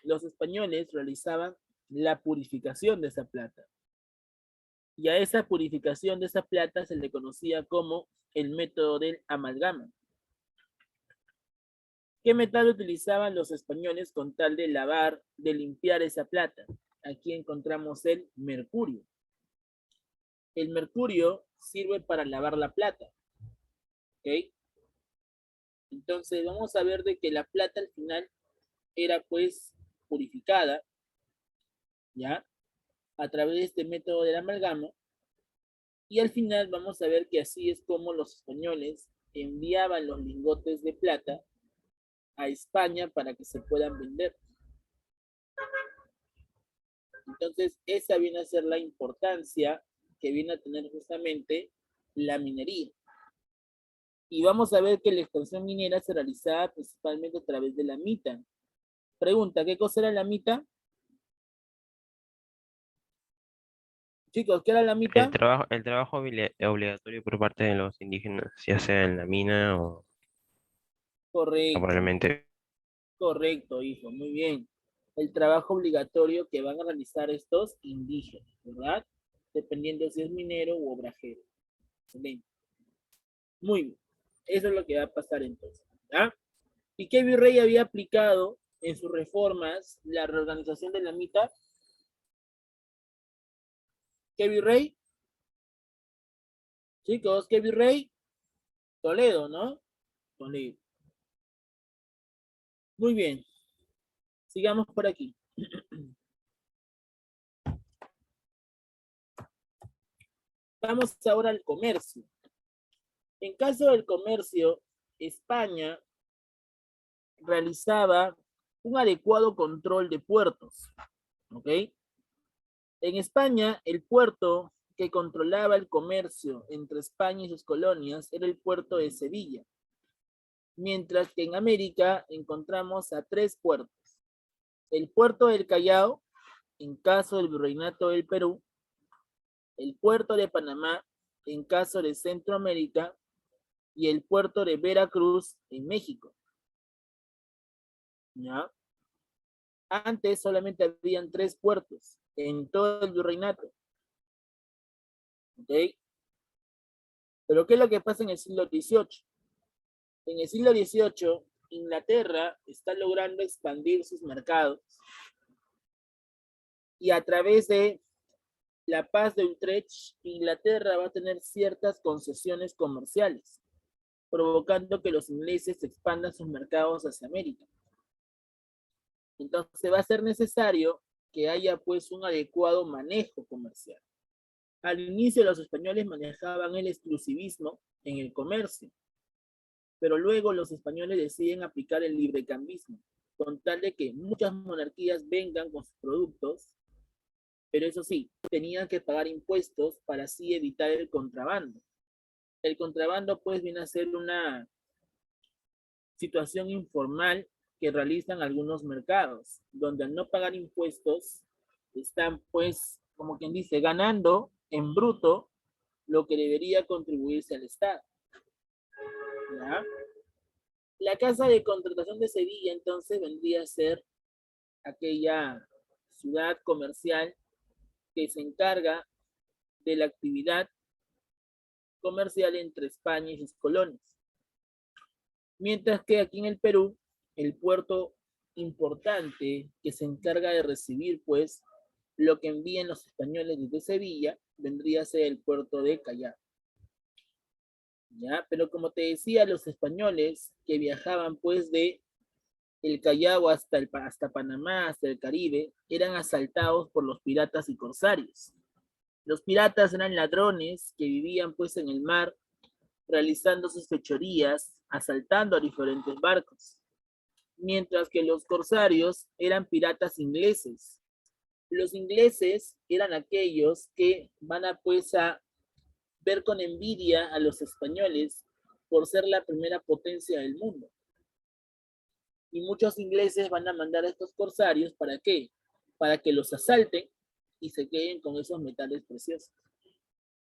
S1: los españoles realizaban la purificación de esa plata. Y a esa purificación de esa plata se le conocía como el método del amalgama. ¿Qué metal utilizaban los españoles con tal de lavar, de limpiar esa plata? Aquí encontramos el mercurio. El mercurio sirve para lavar la plata. ¿Ok? Entonces vamos a ver de que la plata al final era pues purificada, ¿ya? A través de este método del amalgama. Y al final vamos a ver que así es como los españoles enviaban los lingotes de plata a España para que se puedan vender. Entonces, esa viene a ser la importancia que viene a tener justamente la minería. Y vamos a ver que la extracción minera se realizaba principalmente a través de la mita. Pregunta, ¿qué cosa era la mita? Chicos, ¿qué era la mita?
S2: El trabajo obligatorio por parte de los indígenas, ya sea en la mina o
S1: Correcto,
S2: probablemente.
S1: correcto, hijo, muy bien. El trabajo obligatorio que van a realizar estos indígenas, ¿verdad? Dependiendo si es minero u obrajero. Excelente. Muy bien. Eso es lo que va a pasar entonces. ¿Ya? ¿Y qué virrey había aplicado en sus reformas la reorganización de la mitad? ¿Qué virrey? Chicos, ¿qué virrey? Toledo, ¿no? Toledo. Muy bien. Sigamos por aquí. Vamos ahora al comercio. En caso del comercio, España realizaba un adecuado control de puertos. ¿Ok? En España, el puerto que controlaba el comercio entre España y sus colonias era el puerto de Sevilla, mientras que en América encontramos a tres puertos. El puerto del Callao, en caso del Virreinato del Perú, el puerto de Panamá, en caso de Centroamérica, y el puerto de Veracruz, en México. ¿Ya? Antes solamente habían tres puertos en todo el virreinato. ¿Ok? Pero ¿qué es lo que pasa en el siglo XVIII? En el siglo XVIII, Inglaterra está logrando expandir sus mercados y a través de la paz de Utrecht, Inglaterra va a tener ciertas concesiones comerciales, provocando que los ingleses expandan sus mercados hacia América. Entonces va a ser necesario que haya pues un adecuado manejo comercial. Al inicio los españoles manejaban el exclusivismo en el comercio. pero luego los españoles deciden aplicar el librecambismo, con tal de que muchas monarquías vengan con sus productos, pero eso sí, tenían que pagar impuestos para así evitar el contrabando. El contrabando pues viene a ser una situación informal que realizan algunos mercados, donde al no pagar impuestos están pues, como quien dice, ganando en bruto lo que debería contribuirse al Estado. ¿Ya? La Casa de Contratación de Sevilla entonces vendría a ser aquella ciudad comercial que se encarga de la actividad comercial entre España y sus colonias. Mientras que aquí en el Perú, el puerto importante que se encarga de recibir pues lo que envían los españoles desde Sevilla vendría a ser el puerto de Callao. ¿Ya? Pero como te decía, los españoles que viajaban pues de el Callao hasta Panamá, hasta el Caribe, eran asaltados por los piratas y corsarios. Los piratas eran ladrones que vivían pues en el mar, realizando sus fechorías, asaltando a diferentes barcos. Mientras que los corsarios eran piratas ingleses. Los ingleses eran aquellos que van a pues a ver con envidia a los españoles por ser la primera potencia del mundo. Y muchos ingleses van a mandar a estos corsarios, ¿para qué? Para que los asalten y se queden con esos metales preciosos.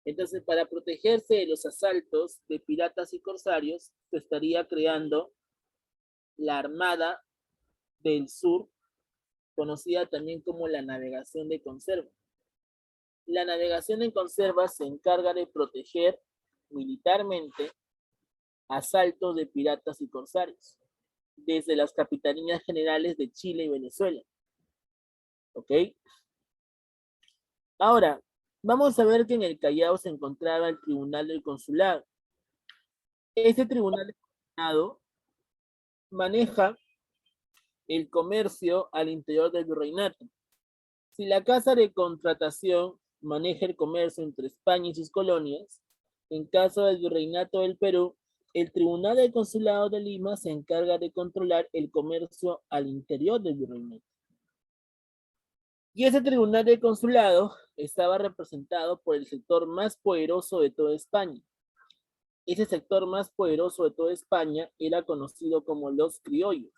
S1: Entonces, para protegerse de los asaltos de piratas y corsarios, se estaría creando la Armada del Sur, conocida también como la navegación de conserva. La navegación en conserva se encarga de proteger militarmente asaltos de piratas y corsarios desde las capitanías generales de Chile y Venezuela. ¿Ok? Ahora, vamos a ver que en el Callao se encontraba el Tribunal del Consulado. Este Tribunal del Consulado maneja el comercio al interior del virreinato. Si la Casa de Contratación maneja el comercio entre España y sus colonias, en caso del virreinato del Perú, el Tribunal del Consulado de Lima se encarga de controlar el comercio al interior del virreinato. Y ese Tribunal del Consulado estaba representado por el sector más poderoso de toda España. Ese sector más poderoso de toda España era conocido como los criollos.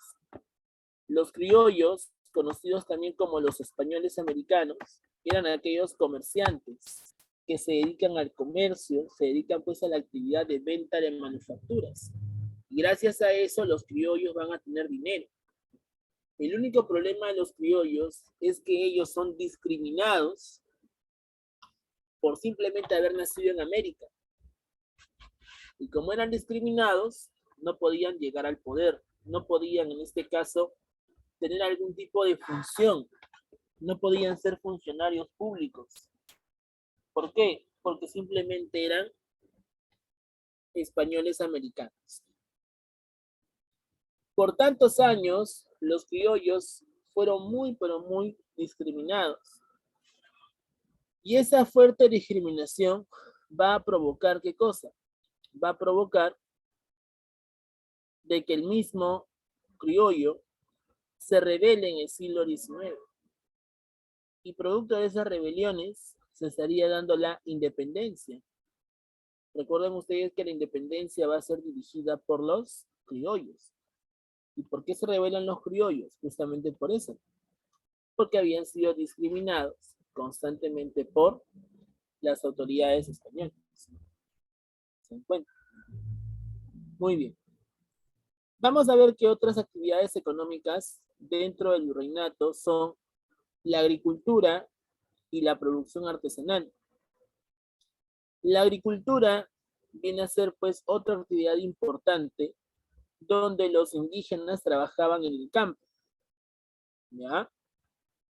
S1: Los criollos, conocidos también como los españoles americanos, eran aquellos comerciantes que se dedican al comercio, se dedican pues a la actividad de venta de manufacturas. Y gracias a eso los criollos van a tener dinero. El único problema de los criollos es que ellos son discriminados por simplemente haber nacido en América. Y como eran discriminados, no podían llegar al poder, no podían en este caso tener algún tipo de función, no podían ser funcionarios públicos. ¿Por qué? Porque simplemente eran españoles americanos. Por tantos años, los criollos fueron muy, pero muy discriminados. Y esa fuerte discriminación va a provocar, ¿qué cosa? Va a provocar de que el mismo criollo se rebele en el siglo XIX. Y producto de esas rebeliones se estaría dando la independencia. Recuerden ustedes que la independencia va a ser dirigida por los criollos. ¿Y por qué se rebelan los criollos? Justamente por eso. Porque habían sido discriminados constantemente por las autoridades españolas. ¿Se encuentran? Muy bien. Vamos a ver qué otras actividades económicas dentro del virreinato son la agricultura y la producción artesanal. La agricultura viene a ser pues otra actividad importante donde los indígenas trabajaban en el campo. ¿Ya?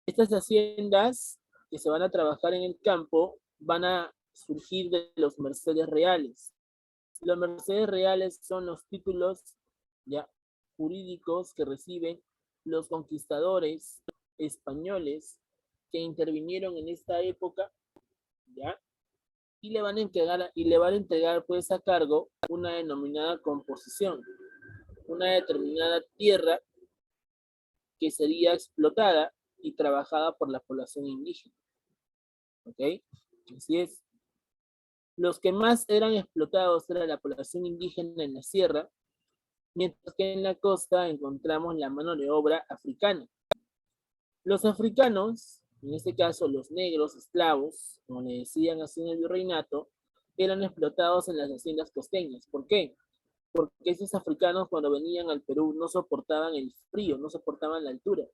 S1: Estas haciendas que se van a trabajar en el campo van a surgir de los mercedes reales. Los mercedes reales son los títulos ya jurídicos que reciben los conquistadores españoles que intervinieron en esta época, ¿ya? y le van a entregar pues a cargo una denominada composición, una determinada tierra que sería explotada y trabajada por la población indígena. ¿Ok? Así es. Los que más eran explotados era la población indígena en la sierra, mientras que en la costa encontramos la mano de obra africana. Los africanos, en este caso los negros esclavos, como le decían así en el virreinato, eran explotados en las haciendas costeñas. ¿Por qué? Porque esos africanos cuando venían al Perú no soportaban el frío, no soportaban la altura.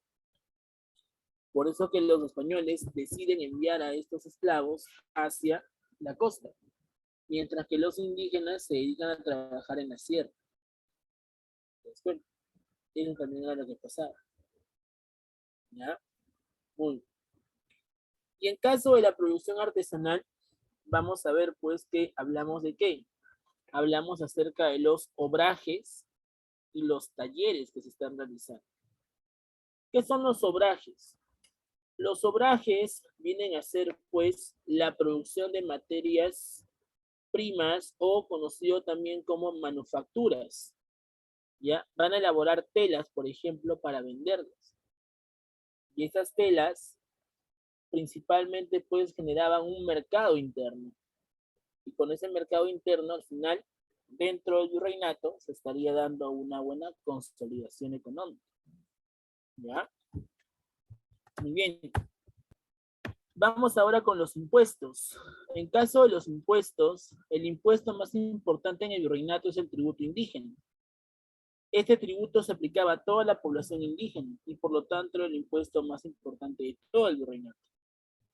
S1: Por eso que los españoles deciden enviar a estos esclavos hacia la costa, mientras que los indígenas se dedican a trabajar en la sierra. Bueno, eso también era lo que pasaba. ¿Ya? Muy bien. Y en caso de la producción artesanal, vamos a ver pues que hablamos de qué. Hablamos acerca de los obrajes y los talleres que se están realizando. ¿Qué son los obrajes? Los obrajes vienen a ser pues la producción de materias primas o conocido también como manufacturas. ¿Ya? Van a elaborar telas, por ejemplo, para venderlas. Y esas telas principalmente pues generaban un mercado interno. Y con ese mercado interno, al final, dentro del virreinato, se estaría dando una buena consolidación económica. ¿Ya? Muy bien. Vamos ahora con los impuestos. En caso de los impuestos, el impuesto más importante en el virreinato es el tributo indígena. Este tributo se aplicaba a toda la población indígena y por lo tanto era el impuesto más importante de todo el virreinato.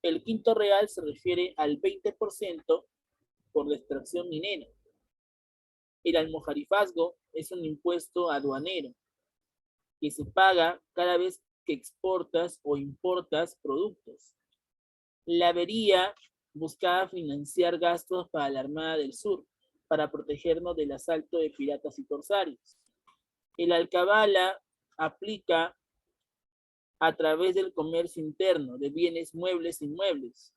S1: El quinto real se refiere al 20% por la extracción minera. El almojarifazgo es un impuesto aduanero que se paga cada vez que exportas o importas productos. La avería buscaba financiar gastos para la Armada del Sur para protegernos del asalto de piratas y corsarios. El alcabala aplica a través del comercio interno de bienes muebles e inmuebles.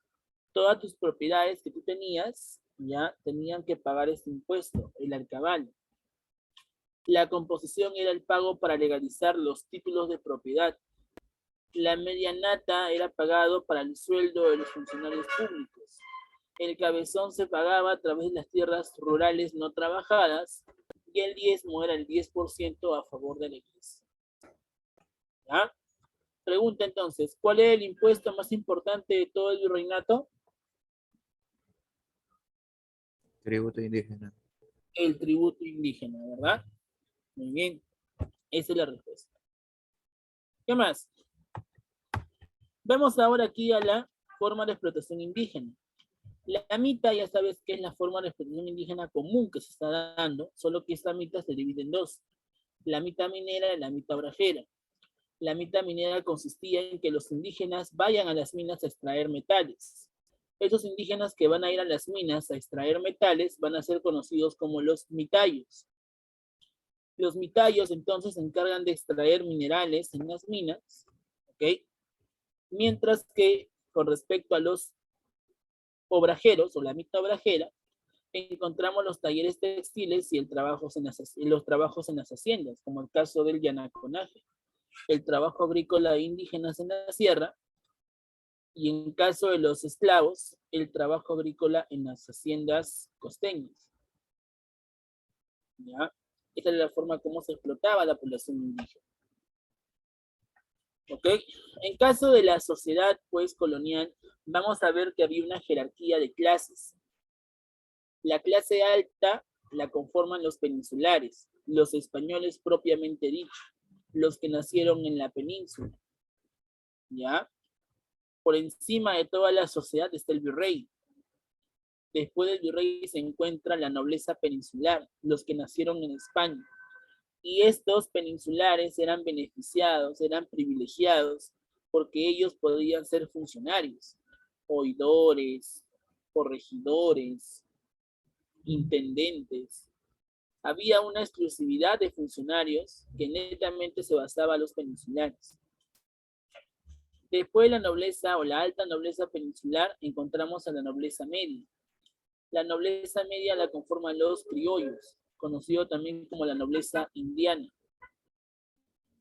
S1: Todas tus propiedades que tú tenías ya tenían que pagar este impuesto, el alcabala. La composición era el pago para legalizar los títulos de propiedad. La medianata era pagado para el sueldo de los funcionarios públicos. El cabezón se pagaba a través de las tierras rurales no trabajadas y el diezmo era el 10% a favor de la iglesia. ¿Ya? Pregunta entonces, ¿cuál es el impuesto más importante de todo el virreinato?
S4: Tributo indígena.
S1: El tributo indígena, ¿verdad? Muy bien, esa es la respuesta. ¿Qué más? Vemos ahora aquí a la forma de explotación indígena. La mitad, ya sabes que es la forma de explotación indígena común que se está dando, solo que esta mitad se divide en dos. La mitad minera y la mitad obrajera. La mitad minera consistía en que los indígenas vayan a las minas a extraer metales. Esos indígenas que van a ir a las minas a extraer metales van a ser conocidos como los mitayos. Los mitayos entonces se encargan de extraer minerales en las minas, ¿ok? Mientras que con respecto a los obrajeros o la mitad obrajera, encontramos los talleres textiles y los trabajos en las haciendas, como el caso del yanaconaje, el trabajo agrícola de indígenas en la sierra, y en caso de los esclavos, el trabajo agrícola en las haciendas costeñas. ¿Ya? Esta es la forma como se explotaba la población indígena. ¿Ok? En caso de la sociedad pues colonial, vamos a ver que había una jerarquía de clases. La clase alta la conforman los peninsulares, los españoles propiamente dicho, los que nacieron en la península. ¿Ya? Por encima de toda la sociedad está el virrey. Después del virrey se encuentra la nobleza peninsular, los que nacieron en España. Y estos peninsulares eran beneficiados, eran privilegiados, porque ellos podían ser funcionarios, oidores, corregidores, intendentes. Había una exclusividad de funcionarios que netamente se basaba en los peninsulares. Después de la nobleza o la alta nobleza peninsular, encontramos a la nobleza media. La nobleza media la conforman los criollos, conocido también como la nobleza indiana.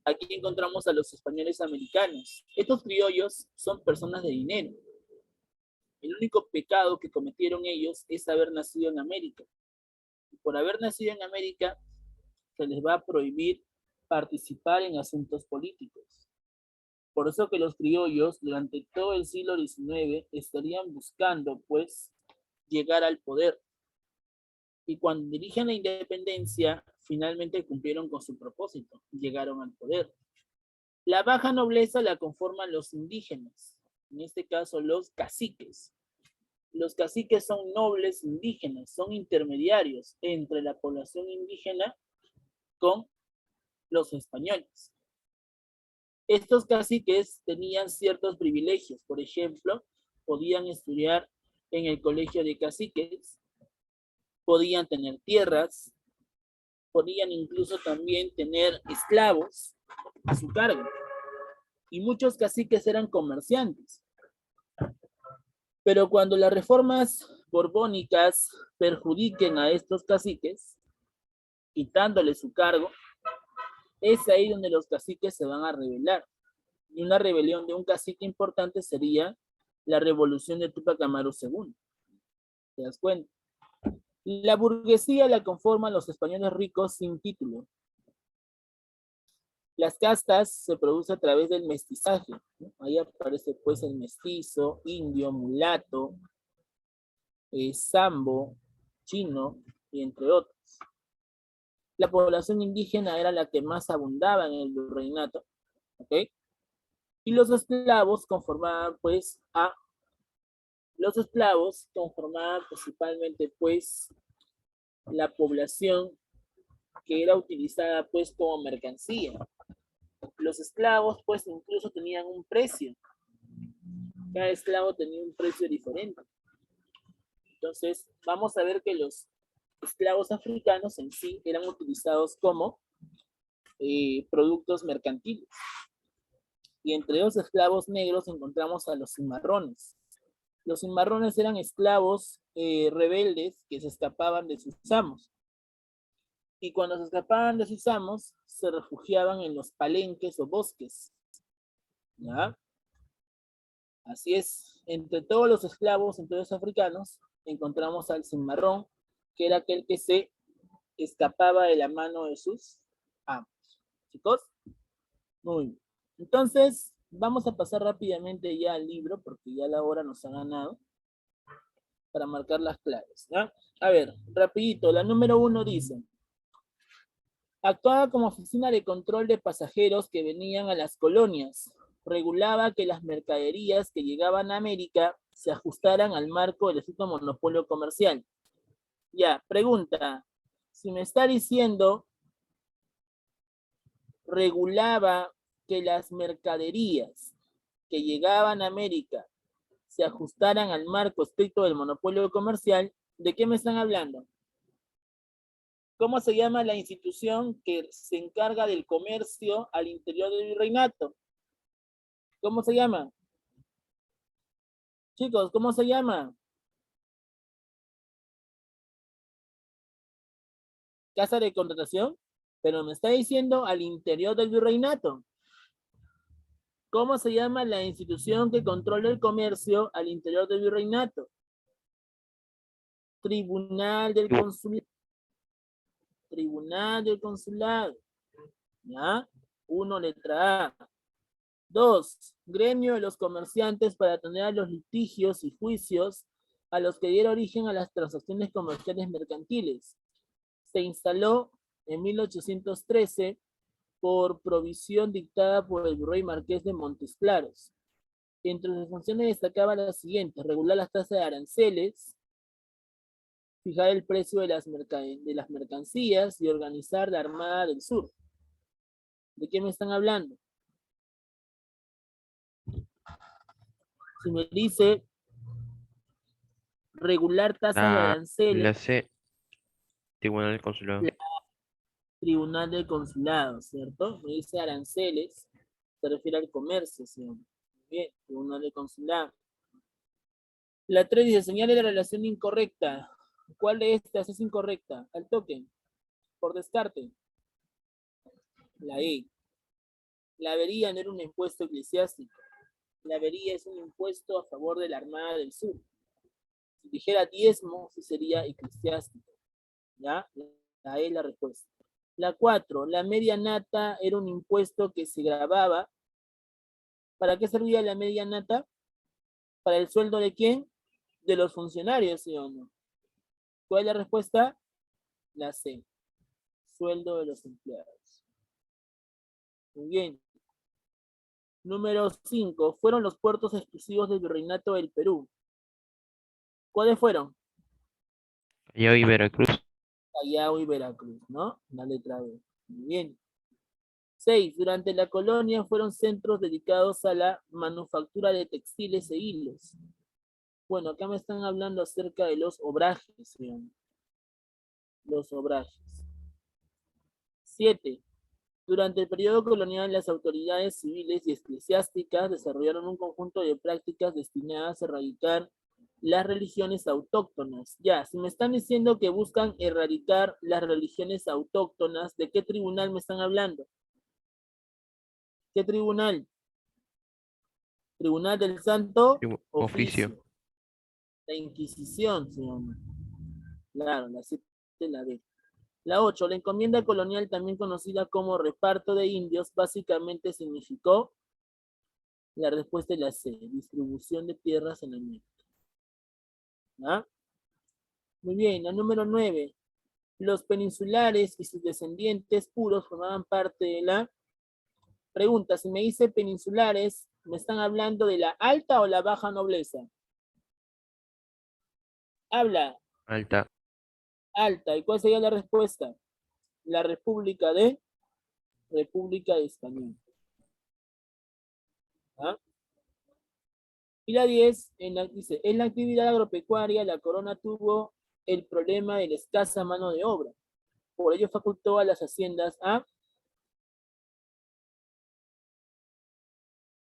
S1: Aquí encontramos a los españoles americanos. Estos criollos son personas de dinero. El único pecado que cometieron ellos es haber nacido en América. Y por haber nacido en América, se les va a prohibir participar en asuntos políticos. Por eso que los criollos durante todo el siglo XIX estarían buscando, pues, llegar al poder. Y cuando dirigen la independencia, finalmente cumplieron con su propósito, llegaron al poder. La baja nobleza la conforman los indígenas, en este caso los caciques. Los caciques son nobles indígenas, son intermediarios entre la población indígena con los españoles. Estos caciques tenían ciertos privilegios, por ejemplo, podían estudiar en el colegio de caciques, podían tener tierras, podían incluso también tener esclavos a su cargo. Y muchos caciques eran comerciantes. Pero cuando las reformas borbónicas perjudiquen a estos caciques, quitándoles su cargo, es ahí donde los caciques se van a rebelar. Y una rebelión de un cacique importante sería la revolución de Túpac Amaru II. ¿Te das cuenta? La burguesía la conforman los españoles ricos sin título. Las castas se producen a través del mestizaje, ¿no? Ahí aparece pues el mestizo, indio, mulato, sambo, chino, y entre otros. La población indígena era la que más abundaba en el virreinato, ¿ok? Y los esclavos conformaban pues principalmente pues la población que era utilizada pues como mercancía. Los esclavos pues incluso tenían un precio. Cada esclavo tenía un precio diferente. Entonces vamos a ver que los esclavos africanos en sí eran utilizados como productos mercantiles. Y entre los esclavos negros encontramos a los cimarrones. Los cimarrones eran esclavos rebeldes que se escapaban de sus amos. Y cuando se escapaban de sus amos, se refugiaban en los palenques o bosques. ¿Ya? Así es, entre todos los esclavos, entre los africanos, encontramos al cimarrón, que era aquel que se escapaba de la mano de sus amos. ¿Chicos? Muy bien. Entonces, vamos a pasar rápidamente ya al libro, porque ya la hora nos ha ganado, para marcar las claves. ¿Ya? A ver, rapidito, la número 1 dice: actuaba como oficina de control de pasajeros que venían a las colonias. Regulaba que las mercaderías que llegaban a América se ajustaran al marco del estricto monopolio comercial. Ya, pregunta. Si me está diciendo regulaba que las mercaderías que llegaban a América se ajustaran al marco estricto del monopolio comercial, ¿de qué me están hablando? ¿Cómo se llama la institución que se encarga del comercio al interior del virreinato? ¿Cómo se llama? Chicos, ¿cómo se llama? Casa de contratación, pero me está diciendo al interior del virreinato. ¿Cómo se llama la institución que controla el comercio al interior del virreinato? Tribunal del Consulado. Tribunal del Consulado. ¿Ya? 1, letra A. 2, gremio de los comerciantes para atender a los litigios y juicios a los que diera origen a las transacciones comerciales mercantiles. Se instaló en 1813 por provisión dictada por el virrey marqués de Montes Claros. Entre sus funciones destacaba las siguientes: regular las tasas de aranceles, fijar el precio de las mercancías y organizar la Armada del Sur. ¿De qué me están hablando? Si me dice regular tasas de aranceles.
S2: La C, Tribunal del Consulado.
S1: Tribunal del Consulado, ¿cierto? Me dice aranceles, se refiere al comercio, señor. Bien, Tribunal del Consulado. La 3 dice: señale la relación incorrecta ¿Cuál de estas es incorrecta? Al toque, por descarte. La E. La avería no era un impuesto eclesiástico. La avería es un impuesto a favor de la Armada del Sur. Si dijera diezmo, sí sería eclesiástico. ¿Ya? La E es la respuesta. La 4. La media nata era un impuesto que se grababa. ¿Para qué servía la media nata? ¿Para el sueldo de quién? De los funcionarios, ¿sí o no? ¿Cuál es la respuesta? La C. Sueldo de los empleados. Muy bien. Número 5. Fueron los puertos exclusivos del Virreinato del Perú. ¿Cuáles fueron?
S2: Callao y Veracruz.
S1: Callao y Veracruz, ¿no? La letra B. Muy bien. 6. Durante la colonia fueron centros dedicados a la manufactura de textiles e hilos. Bueno, acá me están hablando acerca de los obrajes, ¿sí? Los obrajes. 7. Durante el periodo colonial, las autoridades civiles y eclesiásticas desarrollaron un conjunto de prácticas destinadas a erradicar las religiones autóctonas. Ya, si me están diciendo que buscan erradicar las religiones autóctonas, ¿de qué tribunal me están hablando? ¿Qué tribunal? Tribunal del Santo
S2: Oficio.
S1: Oficio. La Inquisición se llama. Claro, la 7 la D. La 8, la encomienda colonial, también conocida como reparto de indios, básicamente significó, la respuesta es la C, distribución de tierras en América. ¿Ah? Muy bien, la número 9, los peninsulares y sus descendientes puros formaban parte de la pregunta. Si me dice peninsulares, ¿me están hablando de la alta o la baja nobleza? Habla,
S2: Alta.
S1: alta. ¿Y cuál sería la respuesta? La República de España. ¿Ah? Y la 10, dice, en la actividad agropecuaria, la corona tuvo el problema de la escasa mano de obra. Por ello facultó a las haciendas a...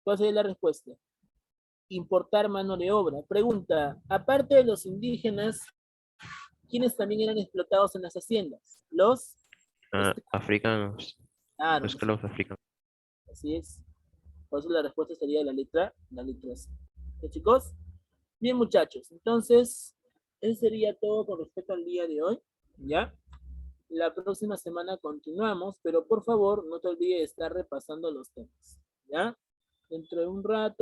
S1: ¿Cuál sería la respuesta? Importar mano de obra. Pregunta, aparte de los indígenas, ¿quiénes también eran explotados en las haciendas? Los
S2: Africanos. Los
S1: esclavos.
S2: esclavos africanos.
S1: Así es. Por eso la respuesta sería la letra C. ¿Sí, chicos? Bien, muchachos. Entonces, eso sería todo con respecto al día de hoy. ¿Ya? La próxima semana continuamos, pero por favor, no te olvides de estar repasando los temas. ¿Ya? Dentro de un rato.